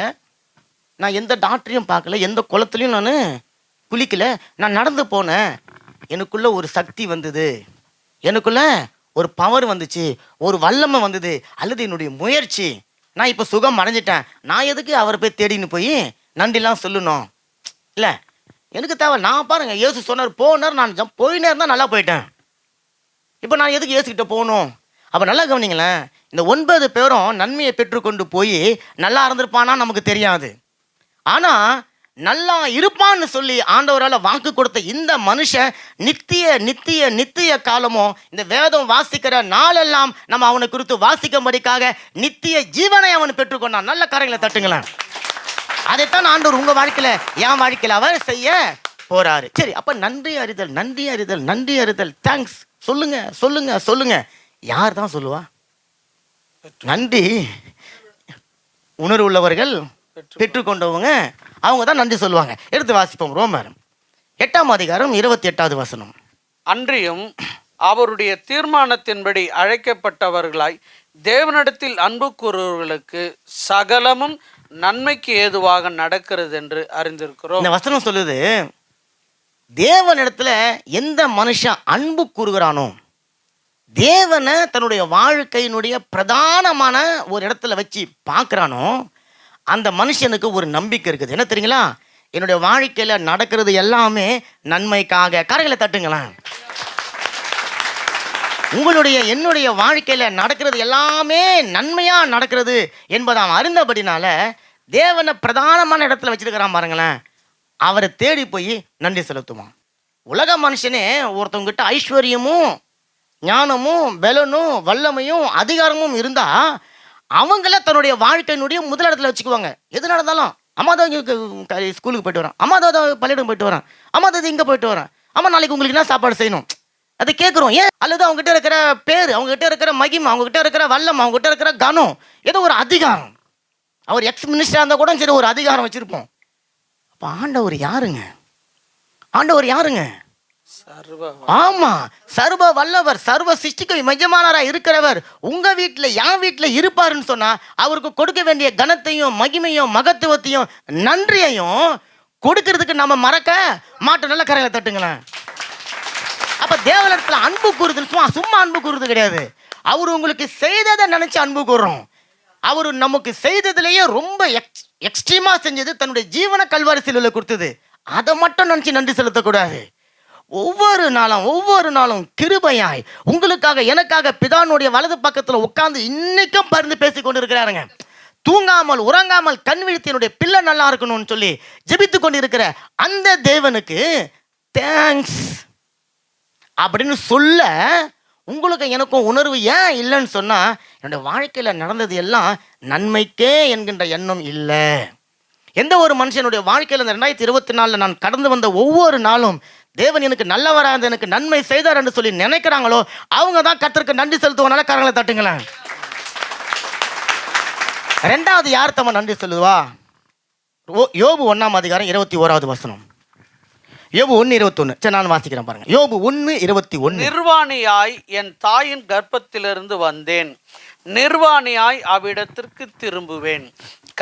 நான் எந்த டாக்டரையும் பார்க்கல, எந்த குளத்துலையும் நான் குளிக்கல, நான் நடந்து போனேன், எனக்குள்ள ஒரு சக்தி வந்தது, எனக்குள்ள ஒரு பவர் வந்துச்சு, ஒரு வல்லமை வந்தது, அல்லது என்னுடைய முயற்சி, நான் இப்போ சுகம் அடைஞ்சிட்டேன், நான் எதுக்கு அவரை போய் தேடின்னு போய் நன்றிலாம் சொல்லணும்? இல்லை, எனக்கு தேவை. நான் பாருங்க, இயேசு சொன்னார் போனார், நான் போயினே இருந்தால் நல்லா போயிட்டேன். இப்போ நான் எதுக்கு இயேசுக்கிட்ட போகணும்? அப்போ நல்லா கவனிங்களேன், இந்த 9 பேரும் நன்மையை பெற்றுக்கொண்டு போய் நல்லா இருந்திருப்பானா நமக்கு தெரியாது. ஆனால் நல்லா இருப்பான்னு சொல்லி ஆண்டவரால் வாக்கு கொடுத்த இந்த மனுஷன் நித்திய நித்திய நித்திய காலமும் இந்த வேதம் வாசிக்கிற நாளெல்லாம் நம்ம அவனை குறித்து வாசிக்கும்படிக்காக நித்திய ஜீவனை அவன் பெற்றுக்கொண்டான். நல்ல கரைகளை தட்டுங்களேன். அதைத்தான் ஆண்டவர் உங்க வாழ்க்கையில என் வாழ்க்கையில அவர் செய்ய போறாரு. சரி, அப்ப நன்றி அறிதல், நன்றி அறிதல், நன்றி அறிதல், தேங்க்ஸ் சொல்லுங்க சொல்லுங்க சொல்லுங்க. யார் தான் சொல்லுவா? நன்றி உணர்வு உள்ளவர்கள், பெற்றுக்கொண்டவங்க, அவங்க தான் நன்றி சொல்லுவாங்க. எடுத்து வாசிப்போம். ரோமர் 8ஆம் அதிகாரம் 28வது வசனம். அன்றியும் அவருடைய தீர்மானத்தின்படி அழைக்கப்பட்டவர்களாய் தேவனிடத்தில் அன்பு கூறுவர்களுக்கு சகலமும் நன்மைக்கு ஏதுவாக நடக்கிறது என்று அறிந்திருக்கிறோம். இந்த வசனம் சொல்லுது, தேவனிடத்துல எந்த மனுஷன் அன்பு கூறுகிறானோ, தேவனை தன்னுடைய வாழ்க்கையினுடைய பிரதானமான ஒரு இடத்துல வச்சு பார்க்குறானோ, அந்த மனுஷனுக்கு ஒரு நம்பிக்கை இருக்குது. என்ன தெரியுங்களா? என்னுடைய வாழ்க்கையில நடக்கிறது எல்லாமே நன்மைக்காக. கரைகளை தட்டுங்களேன். உங்களுடைய என்னுடைய வாழ்க்கையில நடக்கிறது எல்லாமே நன்மையா நடக்கிறது என்பதை அவன் அறிந்தபடினால தேவனை பிரதானமான இடத்துல வச்சிருக்கிறான் பாருங்களேன். அவரை தேடி போய் நன்றி செலுத்துவான். உலக மனுஷனே ஒருத்தவங்க கிட்ட ஐஸ்வர்யமும் ஞானமும் பலனும் வல்லமையும் அதிகாரமும் இருந்தா அவங்கள தன்னுடைய வாழ்க்கையினுடைய முதல் இடத்துல வச்சுக்குவாங்க. எது நடந்தாலும், அம்மா தான் ஸ்கூலுக்கு போயிட்டு வரேன், அம்மா தான் பள்ளியிடம் போயிட்டு வரேன், அம்மா தான் இங்கே போயிட்டு வரேன், அம்மா நாளைக்கு உங்களுக்கு என்ன சாப்பாடு செய்யணும், அது கேட்குறோம். ஏன்? அல்லது அவங்ககிட்ட இருக்கிற பேர், அவங்ககிட்ட இருக்கிற மகிமை, அவங்ககிட்ட இருக்கிற வல்லம், அவங்ககிட்ட இருக்கிற கனம், ஏதோ ஒரு அதிகாரம். அவர் எக்ஸ் மினிஸ்டராக இருந்தால் கூட சரி ஒரு அதிகாரம் வச்சிருப்போம். அப்போ ஆண்டவர் யாருங்க? ஆண்டவர் யாருங்க? ஆமா, சர்வ வல்லவர், சர்வ சிருஷ்டிக்கு எஜமானரா இருக்கிறவர் உங்க வீட்டுல என் வீட்டுல இருப்பாருன்னு சொன்னா அவருக்கு கொடுக்க வேண்டிய கனத்தையும் மகிமையும் மகத்துவத்தையும் நன்றியையும் கொடுக்கறதுக்கு நம்ம மறக்க மாட்டோம். நல்ல கரையில தட்டுங்களேன். அப்ப தேவனிடத்துல அன்பு கூறுதல் சும்மா அன்பு கூறுறது கிடையாது. அவர் உங்களுக்கு செய்ததை நினைச்சு அன்பு கூறுறோம். அவர் நமக்கு செய்ததுலேயே ரொம்ப எக்ஸ்ட்ரீமா செஞ்சது, தன்னுடைய ஜீவன கல்வாரி சிலுவையில கொடுத்தது. அதை மட்டும் நினைச்சு நன்றி செலுத்தக்கூடாது. ஒவ்வொரு நாளும் கிருபையாய் உங்களுக்காக எனக்காக பிதானுடைய வலது பக்கத்தில் உட்கார்ந்து இன்னைக்கும் பரிந்து பேசி கொண்டு இருக்கிறாருங்க. தூங்காமல் உறங்காமல் கண் விழித்தினுடைய பிள்ளை நல்லா இருக்கணும்னு சொல்லி ஜெபித்து கொண்டு இருக்கிற அந்த தேவனுக்கு தேங்க்ஸ் அப்படின்னு சொல்ல உங்களுக்கு எனக்கும் உணர்வு ஏன் இல்லைன்னு சொன்னா, என்னுடைய வாழ்க்கையில நடந்தது எல்லாம் நன்மைக்கே என்கின்ற எண்ணம் இல்லை. எந்த ஒரு மனுஷனுடைய வாழ்க்கையில இந்த 2024 நான் கடந்து வந்த ஒவ்வொரு நாளும் தேவன் எனக்கு நல்லவரா இருந்து எனக்கு நன்மை செய்தார் என்று சொல்லி நினைக்கிறாங்களோ அவங்க தான் கர்த்தருக்கு நன்றி செலுத்துவனால கரங்களை தட்டுங்களேன். ரெண்டாவது யார் தம்ம நன்றி சொல்லுவா? யோபு 1ஆம் அதிகாரம் 21வது வசனம். யோபு 1:21. சரி, நான் வாசிக்கிறேன் பாருங்க. யோபு 1:21. நிர்வாணியாய் என் தாயின் கர்ப்பத்திலிருந்து வந்தேன், நிர்வாணியாய் அவ்விடத்திற்கு திரும்புவேன்.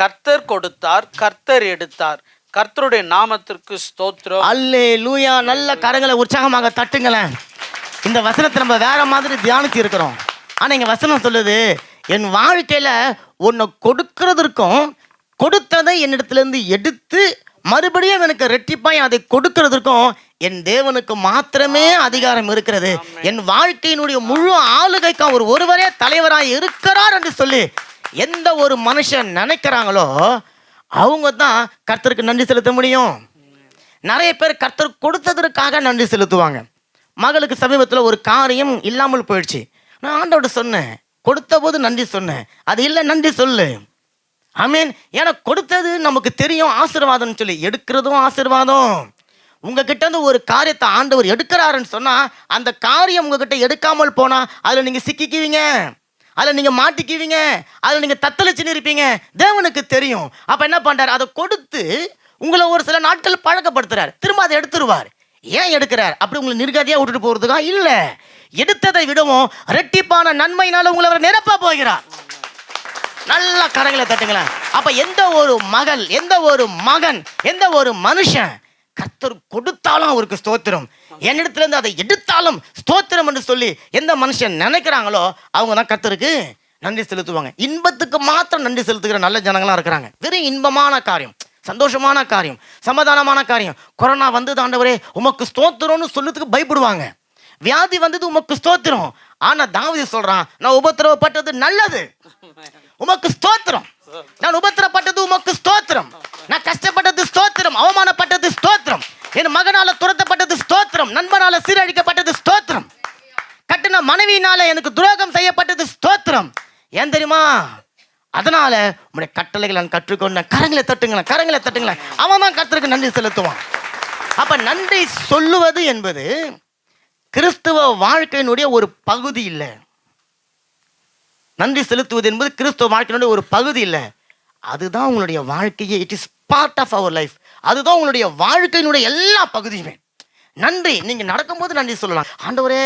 கர்த்தர் கொடுத்தார், கர்த்தர் எடுத்தார், கர்த்தருடைய நாமத்திற்கு ஸ்தோத்திரம். அல்லேலூயா. நல்ல கரங்களை உற்சாகமாக தட்டுங்களேன். இந்த வசனத்தை நம்ம வேற மாதிரி தியானித்து இருக்கிறோம். ஆனா இங்க வசனம் சொல்லுது, என் வாழ்க்கையில உன்னை கொடுக்கிறதற்கும் கொடுத்ததை என்னிடத்துல இருந்து எடுத்து மறுபடியும் எனக்கு ரெட்டிப்பாய் அதை கொடுக்கிறதற்கும் என் தேவனுக்கு மாத்திரமே அதிகாரம் இருக்கிறது. என் வாழ்க்கையினுடைய முழு ஆளுகைக்கு அவர் ஒருவரே தலைவராய் இருக்கிறார் என்று சொல்லி எந்த ஒரு மனுஷன் நினைக்கிறாங்களோ அவங்க தான் கர்த்தருக்கு நன்றி செலுத்த முடியும். நிறைய பேர் கர்த்தர் கொடுத்ததற்காக நன்றி செலுத்துவாங்க. மகளுக்கு சமீபத்தில் ஒரு காரியம் இல்லாமல் போயிடுச்சு. நான் ஆண்டோட சொன்னேன், கொடுத்த போது நன்றி சொன்னேன், அது இல்லை நன்றி சொல்லு. ஆமீன். ஏன்னா கொடுத்தது நமக்கு தெரியும் ஆசீர்வாதம்னு சொல்லி, எடுக்கிறதும் ஆசீர்வாதம். உங்ககிட்ட இருந்து ஒரு காரியத்தை ஆண்டவர் எடுக்கிறாருன்னு சொன்னா அந்த காரியம் உங்ககிட்ட எடுக்காமல் போனா அதுல நீங்க சிக்கிக்குவீங்க. அதில் நீங்கள் மாட்டிக்குவீங்க, அதில் நீங்கள் தத்தளிச்சுன்னு இருப்பீங்க. தேவனுக்கு தெரியும். அப்போ என்ன பண்ணுறாரு, அதை கொடுத்து உங்களை ஒரு சில நாட்கள் பழக்கப்படுத்துறார். திரும்ப அதை எடுத்துருவார். ஏன் எடுக்கிறார்? அப்படி உங்களை நிர்கதியாக விட்டுட்டு போகிறதுக்கா? இல்லை, எடுத்ததை விடவும் ரெட்டிப்பான நன்மையினால உங்களை அவர் நிரப்ப போகிறார். நல்ல கரங்களை தட்டுங்களேன். அப்ப எந்த ஒரு மகள், எந்த ஒரு மகன், எந்த ஒரு மனுஷன் கர்த்தர் கொடுத்தாலும் அவருக்கு ஸ்தோத்திரம், என்னிடத்துல இருந்து அதை எடுத்தாலும் ஸ்தோத்திரம் என்று சொல்லி எந்த மனுஷன் நினைக்கிறாங்களோ அவங்க தான் கர்த்தருக்கு நன்றி செலுத்துவாங்க. இன்பத்துக்கு மாத்திரம் நன்றி செலுத்துகிற நல்ல ஜனங்களாம் இருக்கிறாங்க. வெறும் இன்பமான காரியம், சந்தோஷமான காரியம், சமாதானமான காரியம். கொரோனா வந்தது ஆண்டவரே உமக்கு ஸ்தோத்திரம்னு சொல்றதுக்கு பயப்படுவாங்க. வியாதி வந்தது உமக்கு ஸ்தோத்திரம். ஆனா தாவீது சொல்றான், நான் உபத்திரவப்பட்டது நல்லது, உமக்கு ஸ்தோத்திரம். நான் உபத்திரப்பட்டது உமக்கு ஸ்தோத்திரம், நான் கஷ்டப்பட்டது ஸ்தோத்திரம், அவமானப்பட்டது ஸ்தோத்திரம், என் மகனால துரத்தப்பட்டது ஸ்தோத்திரம், நண்பனால சீரழிக்கப்பட்டது ஸ்தோத்திரம், கட்டின மனைவியினால எனக்கு துரோகம் செய்யப்பட்டது ஸ்தோத்திரம். ஏன் தெரியுமா? அதனால உங்களுடைய கட்டளைகளை நான் கற்றுக்கொண்ட. கரங்களை தட்டுங்களேன், கரங்களை தட்டுங்களேன். அவன் தான் கர்த்தருக்கு நன்றி செலுத்துவான். அப்ப நன்றி சொல்லுவது என்பது கிறிஸ்துவ வாழ்க்கையினுடைய ஒரு பகுதி இல்லை. நன்றி செலுத்துவது என்பது கிறிஸ்துவ வாழ்க்கையினுடைய ஒரு பகுதி இல்லை, அதுதான் உங்களுடைய வாழ்க்கையே. It is part of our life. அதுதான் உங்களுடைய வாழ்க்கையினுடைய எல்லா பகுதியுமே. நன்றி. நீங்க நடக்கும்போது நன்றி சொல்லலாம். ஆண்டவரே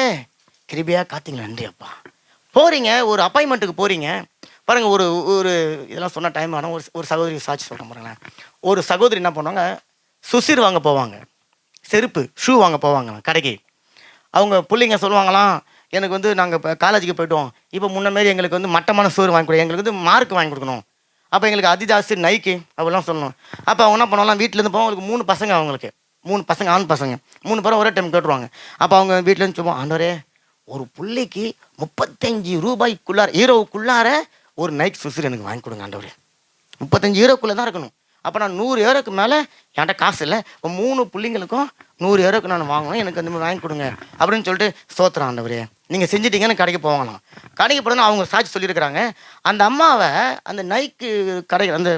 கிருபையா காத்தீங்க, நன்றி அப்பா. போறீங்க, ஒரு அப்பாயின்மெண்ட்டுக்கு போறீங்க பாருங்க. ஒரு ஒரு இதெல்லாம் சொன்ன டைம் ஆனால் ஒரு சகோதரி சாட்சி சொல்கிறேன் பாருங்களேன். ஒரு சகோதரி என்ன பண்ணுவாங்க, சுசிர் வாங்க போவாங்க, செருப்பு ஷூ வாங்க போவாங்க கடைக்கு. அவங்க பிள்ளைங்க சொல்லுவாங்களாம், எனக்கு வந்து நாங்கள் இப்போ காலேஜுக்கு போய்ட்டோம், இப்போ முன்ன மாரி எங்களுக்கு வந்து மட்டமான சோறு வாங்கி கொடு, எங்களுக்கு வந்து மார்க் வாங்கி கொடுக்கணும், அப்போ எங்களுக்கு அதிதாஸ் நைக்கு அப்படிலாம் சொல்லணும். அப்போ அவங்க என்ன பண்ணுவாங்களாம், வீட்டிலேருந்து போவோம். அவங்களுக்கு 3 பசங்க, அவங்களுக்கு 3 பசங்க, ஆண் பசங்க. 3 பேரும் ஒரே டைம் கேட்டுருவாங்க. அப்போ அவங்க வீட்டிலேருந்து சொல்லுவோம், ஆண்டவரே ஒரு பிள்ளைக்கு 35 ரூபாய்க்குள்ளார, ஈரோவுக்குள்ளார ஒரு நைக் சுசிர் எனக்கு வாங்கி கொடுங்க ஆண்டவரே. 35 ஈரோக்குள்ளே தான் இருக்கணும். அப்போ நான் 100 ஈரோக்கு மேலே என்கிட்ட காசு இல்லை, இப்போ 3 பிள்ளைங்களுக்கும் 100 ஈரோக்கு நான் வாங்கணும், எனக்கு அந்த மாதிரி வாங்கி கொடுங்க அப்படின்னு சொல்லிட்டு ஸ்தோத்திரம் ஆண்டவரே நீங்கள் செஞ்சிட்டீங்கன்னு கடைக்கு போவாங்களாம். கடைக்கு போனோன்னு அவங்க சாட்சி சொல்லியிருக்கிறாங்க. அந்த அம்மாவை அந்த நைக்கு கடை, அந்த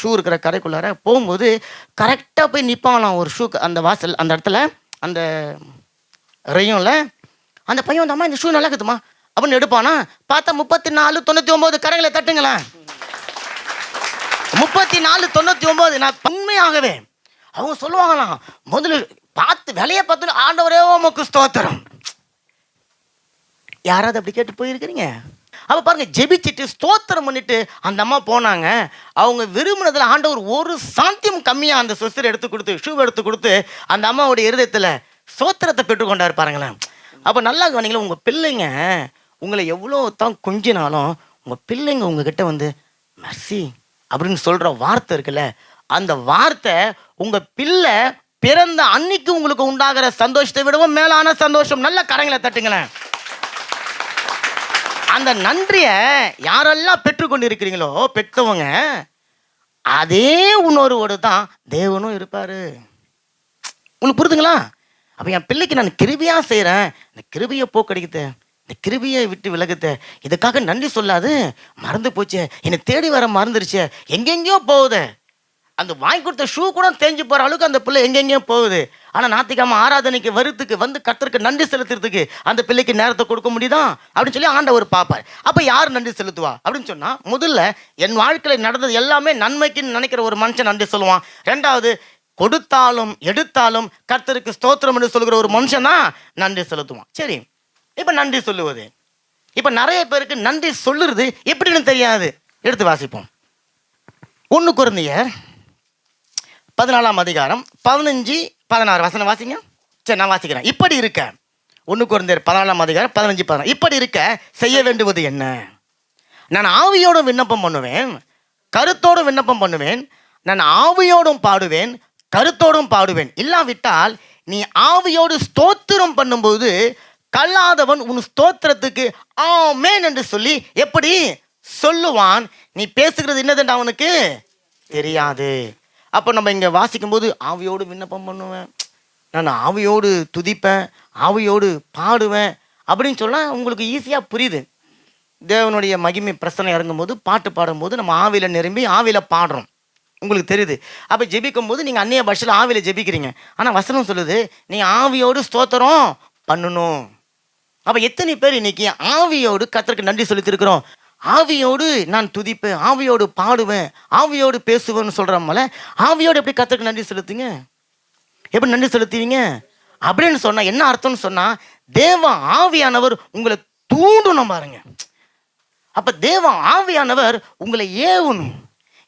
ஷூ இருக்கிற கடைக்குள்ளார போகும்போது கரெக்டாக போய் நிற்பாங்களாம் ஒரு ஷூ அந்த வாசல், அந்த இடத்துல, அந்த ரெயும்ல. அந்த பையன் அந்த அம்மா இந்த ஷூ நல்லா இருக்குதுமா அப்படின்னு எடுப்பானா, பார்த்தா 34,99. கரங்களை தட்டுங்களேன். 34,99. நான் உண்மையாகவே அவங்க சொல்லுவாங்களாம், முதல்ல பார்த்து விலையை பார்த்து ஆண்டவரே உமக்கு ஸ்தோத்திரம். யாராவது அப்படி கேட்டு போயிருக்கிறீங்க? அப்போ பாருங்க, ஜெபிச்சுட்டு ஸ்தோத்திரம் பண்ணிட்டு அந்த அம்மா போனாங்க. அவங்க விரும்பினதில் ஆண்டவர் ஒரு சாந்தியம் கம்மியாக அந்த சொசரை எடுத்து கொடுத்து, ஷூ எடுத்து கொடுத்து அந்த அம்மாவுடைய இருதயத்தில் ஸ்தோத்திரத்தை பெற்றுக்கொண்டாரு பாருங்களேன். அப்போ நல்லா கவனிங்களா, உங்கள் பிள்ளைங்க உங்களை எவ்வளோ தான் கொஞ்சினாலும் உங்கள் பிள்ளைங்க உங்ககிட்ட வந்து மெர்சி அப்படின்னு சொல்கிற வார்த்தை இருக்குல்ல, அந்த வார்த்தை உங்கள் பிள்ளை பிறந்த அன்னைக்கு உங்களுக்கு உண்டாகிற சந்தோஷத்தை விடவும் மேலான சந்தோஷம். நல்ல கரங்களை தட்டுங்களேன். அந்த நன்றியை யாரெல்லாம் பெற்றுக்கொண்டு இருக்கிறீங்களோ பெற்றவங்க, அதே உணர்வோடு தான் தேவனும் இருப்பாரு. உங்களுக்கு புரிதுங்களா? அப்போ என் பிள்ளைக்கு நான் கிருபையா செய்கிறேன், இந்த கிருபையை போக்கடிக்குது, இந்த கிருபையை விட்டு விலகுது, இதுக்காக நன்றி சொல்லாது, மறந்து போச்சு, என்னை தேடி வர மறந்துருச்சு, எங்கெங்கேயோ போகுது. அந்த வாங்கி கொடுத்த ஷூ கூட தேஞ்சு போகிற அளவுக்கு அந்த பிள்ளை எங்கெங்கேயோ போகுது. ஆனால் ஞாயிற்றுக்கிழமை ஆராதனைக்கு வரத்துக்கு வந்து கர்த்தருக்கு நன்றி செலுத்துறதுக்கு அந்த பிள்ளைக்கு நேரத்தை கொடுக்க முடியுதா அப்படின்னு சொல்லி ஆண்டவர் பார்ப்பார். அப்போ யார் நன்றி செலுத்துவா அப்படின்னு சொன்னால், முதல்ல என் வாழ்க்கையில் நடந்தது எல்லாமே நன்மைக்குன்னு நினைக்கிற ஒரு மனுஷன் நன்றி சொல்லுவான். 2வது, கொடுத்தாலும் எடுத்தாலும் கர்த்தருக்கு ஸ்தோத்திரம் என்று சொல்கிற ஒரு மனுஷன் தான் நன்றி செலுத்துவான். சரி, இப்போ நன்றி சொல்லுவது, இப்போ நிறைய பேருக்கு நன்றி சொல்லுறது எப்படின்னு தெரியாது. எடுத்து வாசிப்போம். 1 கொரிந்தியர் 14ஆம் அதிகாரம் 15-16 வசனம் வாசிங்க. சரி, நான் வாசிக்கிறேன். இப்படி இருக்க, 1 கொரிந்தியர் 14ஆம் அதிகாரம் 15-16. இப்படி இருக்க செய்ய வேண்டுவது என்ன? நான் ஆவியோடும் விண்ணப்பம் பண்ணுவேன், கருத்தோடும் விண்ணப்பம் பண்ணுவேன், நான் ஆவியோடும் பாடுவேன், கருத்தோடும் பாடுவேன். இல்லாவிட்டால் நீ ஆவியோடு ஸ்தோத்திரம் பண்ணும்போது கல்லாதவன் உன் ஸ்தோத்திரத்துக்கு ஆமென் என்று சொல்லி எப்படி சொல்லுவான்? நீ பேசுகிறது என்னதுன்னு அவனுக்கு தெரியாது. அப்போ நம்ம இங்கே வாசிக்கும் போது ஆவியோடு விண்ணப்பம் பண்ணுவேன், நான் ஆவியோடு துதிப்பேன், ஆவியோடு பாடுவேன் அப்படின்னு சொன்னால் உங்களுக்கு ஈஸியாக புரியுது. தேவனுடைய மகிமை பிரசனை இறங்கும்போது பாட்டு பாடும்போது நம்ம ஆவியில் நிரம்பி ஆவியில் பாடுறோம், உங்களுக்கு தெரியுது. அப்போ ஜெபிக்கும் போது நீங்கள் அந்நிய பாஷையில் ஆவியில் ஜெபிக்கிறீங்க. ஆனால் வசனம் சொல்லுது நீ ஆவியோடு ஸ்தோத்திரம் பண்ணணும். அப்ப எத்தனை பேர் இன்னைக்கு ஆவியோடு கர்த்தருக்கு நன்றி செலுத்திருக்கிறோம்? ஆவியோடு நான் துதிப்பேன், ஆவியோடு பாடுவேன், ஆவியோடு பேசுவேன்னு சொல்றோம்ல, ஆவியோடு எப்படி கர்த்தருக்கு நன்றி செலுத்துங்க? எப்படி நன்றி செலுத்துவீங்க அப்படின்னு சொன்னா என்ன அர்த்தம்னு சொன்னா, தேவ ஆவியானவர் உங்களை தூண்டணும் பாருங்க. அப்ப தேவ ஆவியானவர் உங்களை ஏவணும்.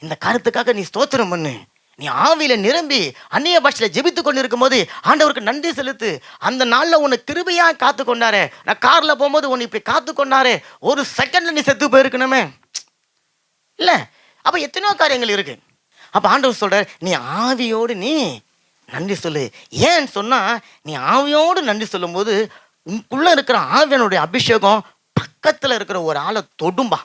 இந்த கருத்துக்காக நீ ஸ்தோத்திரம் பண்ணு, நீ ஆவியில நிரம்பி அந்நிய பாஷையில ஜெபித்து கொண்டு இருக்கும் போது ஆண்டவருக்கு நன்றி செலுத்து. அந்த நாள்ல உன்னை கிருபையா காத்து கொண்டாரு, நான் கார்ல போகும்போது உன்னை இப்படி காத்து கொண்டாரு, ஒரு செகண்ட்ல நீ செத்து போயிருக்கணுமே இல்ல. அப்ப எத்தனையோ காரியங்கள் இருக்கு. அப்ப ஆண்டவர் சொல்ற, நீ ஆவியோடு நீ நன்றி சொல்லு. ஏன்னு சொன்னா, நீ ஆவியோடு நன்றி சொல்லும் போது உனக்குள்ள இருக்கிற ஆவியனுடைய அபிஷேகம் பக்கத்துல இருக்கிற ஒரு ஆளை தொடும்பா.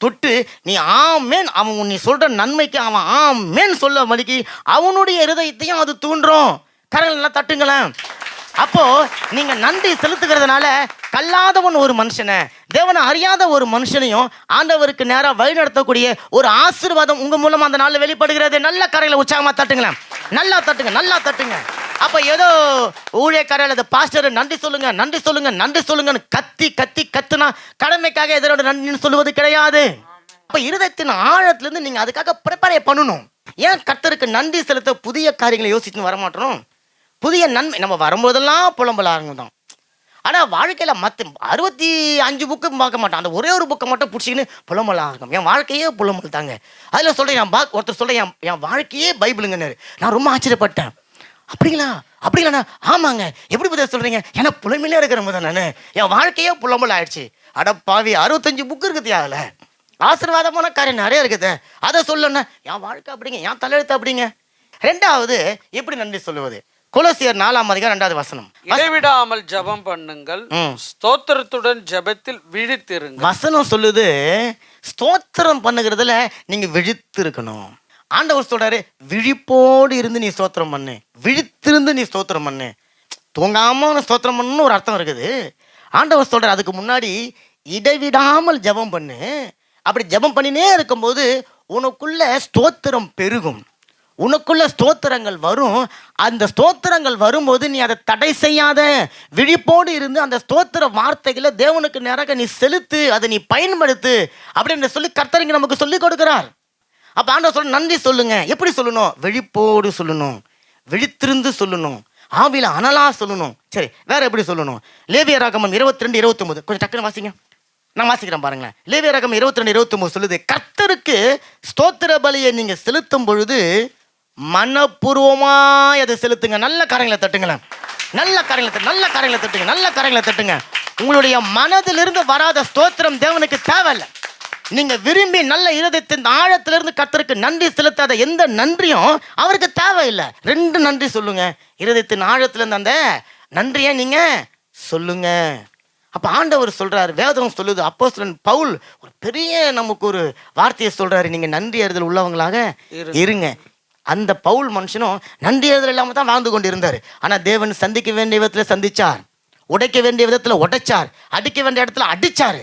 தொட்டு நீ ஆமேன், அவன் நீ சொல்ற நன்மைக்கு அவன் ஆமேன் சொல்ல மதிக்கு அவனுடைய இருதயத்தையும் அது தூண்டுறோம். கரங்கள் எல்லாம் தட்டுங்களேன். அப்போ நீங்க நன்றி செலுத்துகிறதுனால கல்லாதவன் ஒரு மனுஷனை, தேவனை அறியாத ஒரு மனுஷனையும் ஆண்டவருக்கு நேரா வழி நடத்தக்கூடிய ஒரு ஆசீர்வாதம் உங்க மூலமா அந்த நாள்ல வெளிப்படுகிறது. நல்ல கரையில உற்சாகமா தட்டுங்களேன், நல்லா தட்டுங்க, நல்லா தட்டுங்க. அப்ப ஏதோ ஊழியக்காரர் அது பாஸ்டர் நன்றி சொல்லுங்க, நன்றி சொல்லுங்க, நன்றி சொல்லுங்கன்னு கத்தி கத்தி கத்துனா கடமைக்காக எதிரோட நன்றின்னு சொல்லுவது கிடையாது. அப்ப இருதயத்தின் ஆழத்துல இருந்து நீங்க அதுக்காக ப்ரிப்பேர் பண்ணணும். ஏன் கர்த்தருக்கு நன்றி செலுத்த புதிய காரியங்களை யோசிச்சுன்னு வரமாட்டோம்? புதிய நன்மை நம்ம வரும்போதெல்லாம் புலம்பல ஆரம்பிதான். ஆனா வாழ்க்கையில மற்ற 65 புக்கு பார்க்க மாட்டான், அந்த ஒரே ஒரு புக்கை மட்டும் பிடிச்சிக்கின்னு புலம்பல ஆகும். என் வாழ்க்கையே புலம்பல் தாங்க. அதுல சொல்றேன், ஒருத்தர் சொல்றேன் என் வாழ்க்கையே பைபிளுங்கன்னு. நான் ரொம்ப ஆச்சரியப்பட்டேன். அப்படிங்களா அப்படிங்களா? ஆமாங்க. எப்படி பதில் சொல்றீங்க? ஏன்னா புலமையிலே இருக்கிற போது நான் என் வாழ்க்கையே புலம்பல் ஆயிடுச்சு. அடப்பாவி, 65 புக்கு இருக்குது, அதுல ஆசீர்வாதமான காரியம் நிறைய இருக்குது. அதை சொல்லணும்னா என் வாழ்க்கை அப்படிங்க, என் தலையெழுத்து அப்படிங்க. ரெண்டாவது எப்படி நன்றி சொல்லுவது? கொலோசியர் 4:2 இடைவிடாமல் ஜெபம் பண்ணுங்கள், ஸ்தோத்திரத்துடன் ஜெபத்தில் விழித்திருங்கள். வசனம் சொல்லுது ஸ்தோத்திரம் பண்ணுகிறதுல நீங்க விழித்திருக்கணும். ஆண்டவர் சொல்றாரு, விழிப்போடு இருந்து நீ ஸ்தோத்திரம் பண்ணு, விழித்திருந்து நீ ஸ்தோத்திரம் பண்ணு. தூங்காம ஸ்தோத்திரம் பண்ணணும்னு ஒரு அர்த்தம் இருக்குது. ஆண்டவர் சொல்றாரு அதுக்கு முன்னாடி இடைவிடாமல் ஜெபம் பண்ணு. அப்படி ஜெபம் பண்ணினே இருக்கும்போது உனக்குள்ள ஸ்தோத்திரம் பெருகும், உனக்குள்ள ஸ்தோத்திரங்கள் வரும். அந்த ஸ்தோத்திரங்கள் வரும்போது நீ அதை தடை செய்யாத, விழிப்போடு இருந்து அந்த ஸ்தோத்திர வார்த்தைகளை தேவனுக்கு நேராக நீ செலுத்து, அதை நீ பயன்படுத்து அப்படின்னு சொல்லி கர்த்தர் இங்க நமக்கு சொல்லி கொடுக்கிறார். அப்ப ஆண்டவர் சொல்ல நன்றி சொல்லுங்க. எப்படி சொல்லணும்? விழிப்போடு சொல்லணும், விழித்திருந்து சொல்லணும், ஆவியில அனலா சொல்லணும். சரி, வேற எப்படி சொல்லணும்? லேவியராகமம் 22:29 கொஞ்சம் டக்குன்னு வாசிங்க, நான் வாசிக்கிறேன் பாருங்களேன். லேவியராகமம் 22:29 சொல்லுது, கர்த்தருக்கு ஸ்தோத்திர பலியை நீங்க செலுத்தும் பொழுது மனப்பூர்வமா அதை செலுத்துங்க. நல்ல காரியங்களை தட்டுங்களேன், நல்ல காரியங்களை, நல்ல காரியங்களை தட்டுங்க, நல்ல காரியங்களை தட்டுங்க. உங்களுடைய மனதிலிருந்து வராத ஸ்தோத்திரம் தேவனுக்கு தேவையில்லை. நீங்க விரும்பி நல்ல இருதயத்தின் ஆழத்திலிருந்து கர்த்தருக்கு நன்றி செலுத்தாத எந்த நன்றியும் அவருக்கு தேவையில்லை. 2 நன்றி சொல்லுங்க. இருதயத்தின் ஆழத்திலிருந்து அந்த நன்றியை நீங்க சொல்லுங்க. அப்ப ஆண்டவர் சொல்றாரு, வேதம் சொல்லுது, அப்போஸ்தலன் பவுல் ஒரு பெரிய நமக்கு ஒரு வார்த்தையை சொல்றாரு, நீங்க நன்றி அறிதல் உள்ளவங்களாக இருங்க. அந்த பவுல் மனுஷனும் நன்றி அறிதல் இல்லாம தான் வாழ்ந்து கொண்டு இருந்தாரு. ஆனா தேவன் சந்திக்க வேண்டிய விதத்துல சந்திச்சார், உடைக்க வேண்டிய விதத்துல உடைச்சார், அடிக்க வேண்டிய இடத்துல அடிச்சாரு.